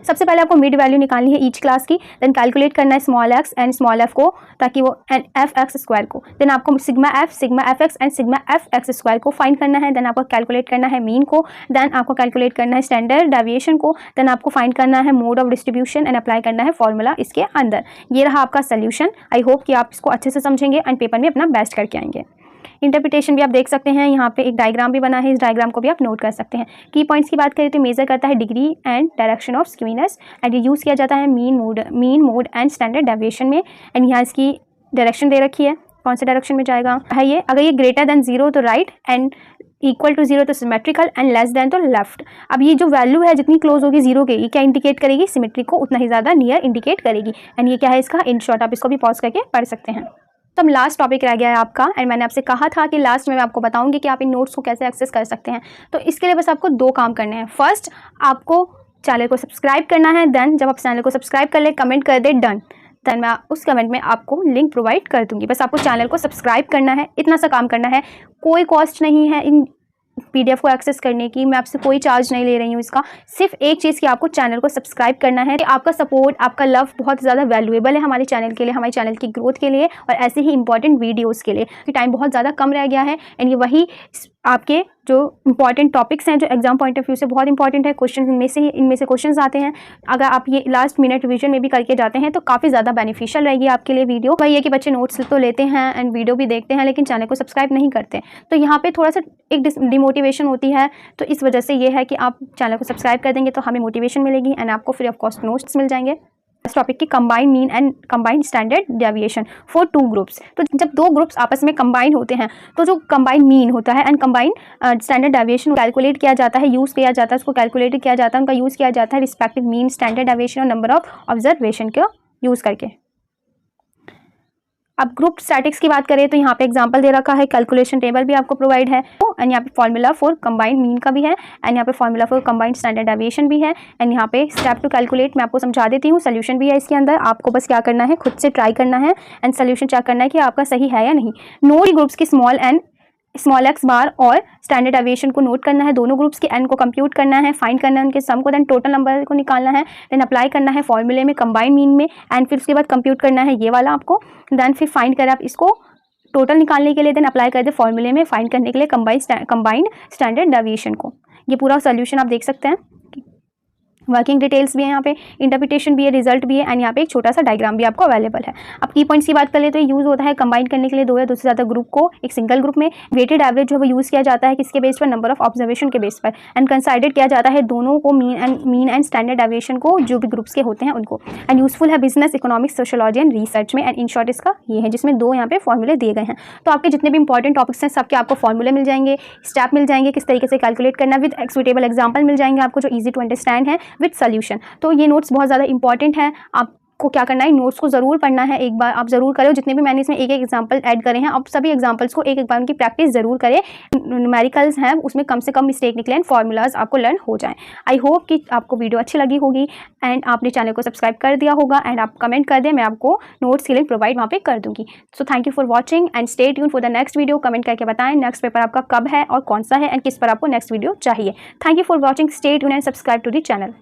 सबसे पहले आपको मिड वैल्यू निकालनी है ईच क्लास की, देन कैलकुलेट करना है small x and small F को ताकि वो एफ एक्स स्क्वायर को, देन आपको sigma F x and sigma F x square को फाइंड करना है, देन आपको कैलकुलेट करना है मीन को, देन आपको कैलकुलेट करना है स्टैंडर्ड डेविएशन को, देन आपको फाइंड करना है mode of distribution and apply करना है फॉर्मूला इसके अंदर। ये रहा आपका सोल्यूशन। आई होप कि आप इसको अच्छे से समझेंगे एंड पेपर में अपना बेस्ट करके आएंगे। इंटरप्रिटेशन भी आप देख सकते हैं, यहाँ पे एक डायग्राम भी बना है, इस डायग्राम को भी आप नोट कर सकते हैं। की पॉइंट्स की बात करें तो मेजर करता है degree and direction of skewness and ये यूज़ किया जाता है mean mode and standard deviation में, एंड यहाँ इसकी डायरेक्शन दे रखी है, कौन से डायरेक्शन में जाएगा है ये, अगर ये ग्रेटर देन 0 तो राइट एंड इक्वल टू 0 तो सिमेट्रिकल एंड लेस देन तो लेफ्ट। अब ये जो वैल्यू है जितनी क्लोज होगी 0 के, ये क्या इंडिकेट करेगी, सिमेट्री को उतना ही ज़्यादा नियर इंडिकेट करेगी, एंड ये क्या है इसका इन शॉर्ट। आप इसको भी पॉज करके पढ़ सकते हैं। तो अब लास्ट टॉपिक रह गया है आपका, एंड मैंने आपसे कहा था कि लास्ट में मैं आपको बताऊंगी कि आप इन नोट्स को कैसे एक्सेस कर सकते हैं। तो इसके लिए बस आपको 2 काम करने हैं। फर्स्ट, आपको चैनल को सब्सक्राइब करना है, देन जब आप चैनल को सब्सक्राइब कर ले कमेंट कर दे डन, देन मैं उस कमेंट में आपको लिंक प्रोवाइड कर दूंगी। बस आपको चैनल को सब्सक्राइब करना है, इतना सा काम करना है, कोई कॉस्ट नहीं है इन PDF को एक्सेस करने की, मैं आपसे कोई चार्ज नहीं ले रही हूँ इसका। सिर्फ एक चीज़ कि आपको चैनल को सब्सक्राइब करना है। आपका सपोर्ट, आपका लव बहुत ज़्यादा वैल्यूएबल है हमारे चैनल के लिए, हमारे चैनल की ग्रोथ के लिए और ऐसे ही इंपॉर्टेंट वीडियोस के लिए, कि टाइम बहुत ज़्यादा कम रह गया है एंड ये वही आपके जो इंपॉर्टेंट टॉपिक्स हैं जो एग्जाम पॉइंट ऑफ व्यू से बहुत इंपॉर्टेंट है, क्वेश्चन इनमें से क्वेश्चंस आते हैं। अगर आप ये लास्ट मिनट रिवीजन में भी करके जाते हैं तो काफ़ी ज़्यादा बेनिफिशियल रहेगी आपके लिए वीडियो। वही है कि बच्चे नोट्स तो लेते हैं एंड वीडियो भी देखते हैं लेकिन चैनल को सब्सक्राइब नहीं करते, तो यहाँ पे थोड़ा सा एक डिमोटिवेशन होती है। तो इस वजह से ये है कि आप चैनल को सब्सक्राइब कर देंगे तो हमें मोटिवेशन मिलेगी एंड आपको फ्री ऑफ कॉस्ट नोट्स मिल जाएंगे। टॉपिक की combined mean and combined standard deviation for 2 groups. तो जब 2 ग्रुप्स आपस में कंबाइन होते हैं तो जो कंबाइंड मीन होता है and combined standard deviation calculate किया जाता है, यूज़ किया जाता है, उसको कैलकुलेट किया जाता है, उनका यूज़ किया जाता है रिस्पेक्टिव मीन, स्टैंडर्ड डेविएशन और नंबर ऑफ ऑब्जर्वेशन को यूज़ करके। अब ग्रुप स्टैटिक्स की बात करें तो यहाँ पे एग्जांपल दे रखा है, कैलकुलेशन टेबल भी आपको प्रोवाइड है एंड यहाँ पे फॉर्मूला फॉर कंबाइंड मीन का भी है एंड यहाँ पे formula for combined standard deviation भी है एंड यहाँ पे स्टेप टू कैलकुलेट मैं आपको समझा देती हूँ, सोल्यूशन भी है इसके अंदर। आपको बस क्या करना है, खुद से ट्राई करना है एंड सोल्यूशन चेक करना है कि आपका सही है या नहीं। नोट ग्रुप्स की स्मॉल एक्स बार और स्टैंडर्ड डेविएशन को नोट करना है, दोनों ग्रुप्स के एन को कंप्यूट करना है, फाइंड करना है उनके सम को, देन टोटल नंबर को निकालना है, देन अप्लाई करना है फॉर्मूले में कंबाइंड मीन में एंड फिर उसके बाद कंप्यूट करना है ये वाला आपको, देन फिर फाइंड करें आप इसको टोटल निकालने के लिए, देन अप्लाई कर दे फॉर्मूले में फाइंड करने के लिए कंबाइंड स्टैंडर्ड डेविएशन को। ये पूरा सोल्यूशन आप देख सकते हैं। वर्किंग डिटेल्स भी है, यहाँ पे इंटरप्रिटेशन भी है, रिजल्ट भी है एंड यहाँ पे एक छोटा सा डायग्राम भी आपको अवेलेबल है। अब की पॉइंट्स की बात करें तो ये यूज़ होता है कंबाइन करने के लिए 2 या 2 से ज़्यादा ग्रुप को एक सिंगल ग्रुप में। वेटेड एवरेज जो है वो यूज़ किया जाता है किसके बेस पर, नंबर ऑफ ऑब्जर्वेशन के बेस पर एंड कंसाइडर किया जाता है दोनों को, मीन एंड स्टैंडर्ड डेविएशन को, जो भी ग्रुप्स के होते हैं उनको। एंड यूजफुल है business, economics, sociology and research में। एंड इन शॉर्ट इसका ये है जिसमें 2 यहाँ पे फॉर्मूले दिए गए हैं। तो आपके जितने भी इंपॉर्टेंट टॉपिक्स हैं सबके आपको फॉर्मूले मिल जाएंगे, स्टेप मिल जाएंगे किस तरीके से कैलकुलेट करना, विद एक्सुटेबल एग्जाम्पल मिल जाएंगे आपको जो ईजी टू अंडरस्टैंड है विद सोल्यूशन। तो ये नोट्स बहुत ज़्यादा इंपॉर्टेंट है, आपको क्या करना है, नोट्स को ज़रूर पढ़ना है, एक बार आप ज़रूर करें। जितने भी मैंने इसमें एक एग्जांपल ऐड करे हैं, आप सभी एग्जांपल्स को एक बार उनकी प्रैक्टिस ज़रूर करें। न्यूमेरिकल्स हैं उसमें कम से कम मिस्टेक निकले एंड फॉर्मूलाज आपको लर्न हो जाएं। आई होप कि आपको वीडियो अच्छी लगी होगी एंड आपने चैनल को सब्सक्राइब कर दिया होगा एंड आप कमेंट कर दें, मैं आपको नोट्स की लिंक प्रोवाइड वहाँ पे कर दूँगी। So thank you for watching and stay tune for the next video. Comment करके बताएं नेक्स्ट पेपर आपका कब है और कौन सा है एंड किस पर आपको नेक्स्ट वीडियो चाहिए। Thank you for watching, stay tune and subscribe to the channel.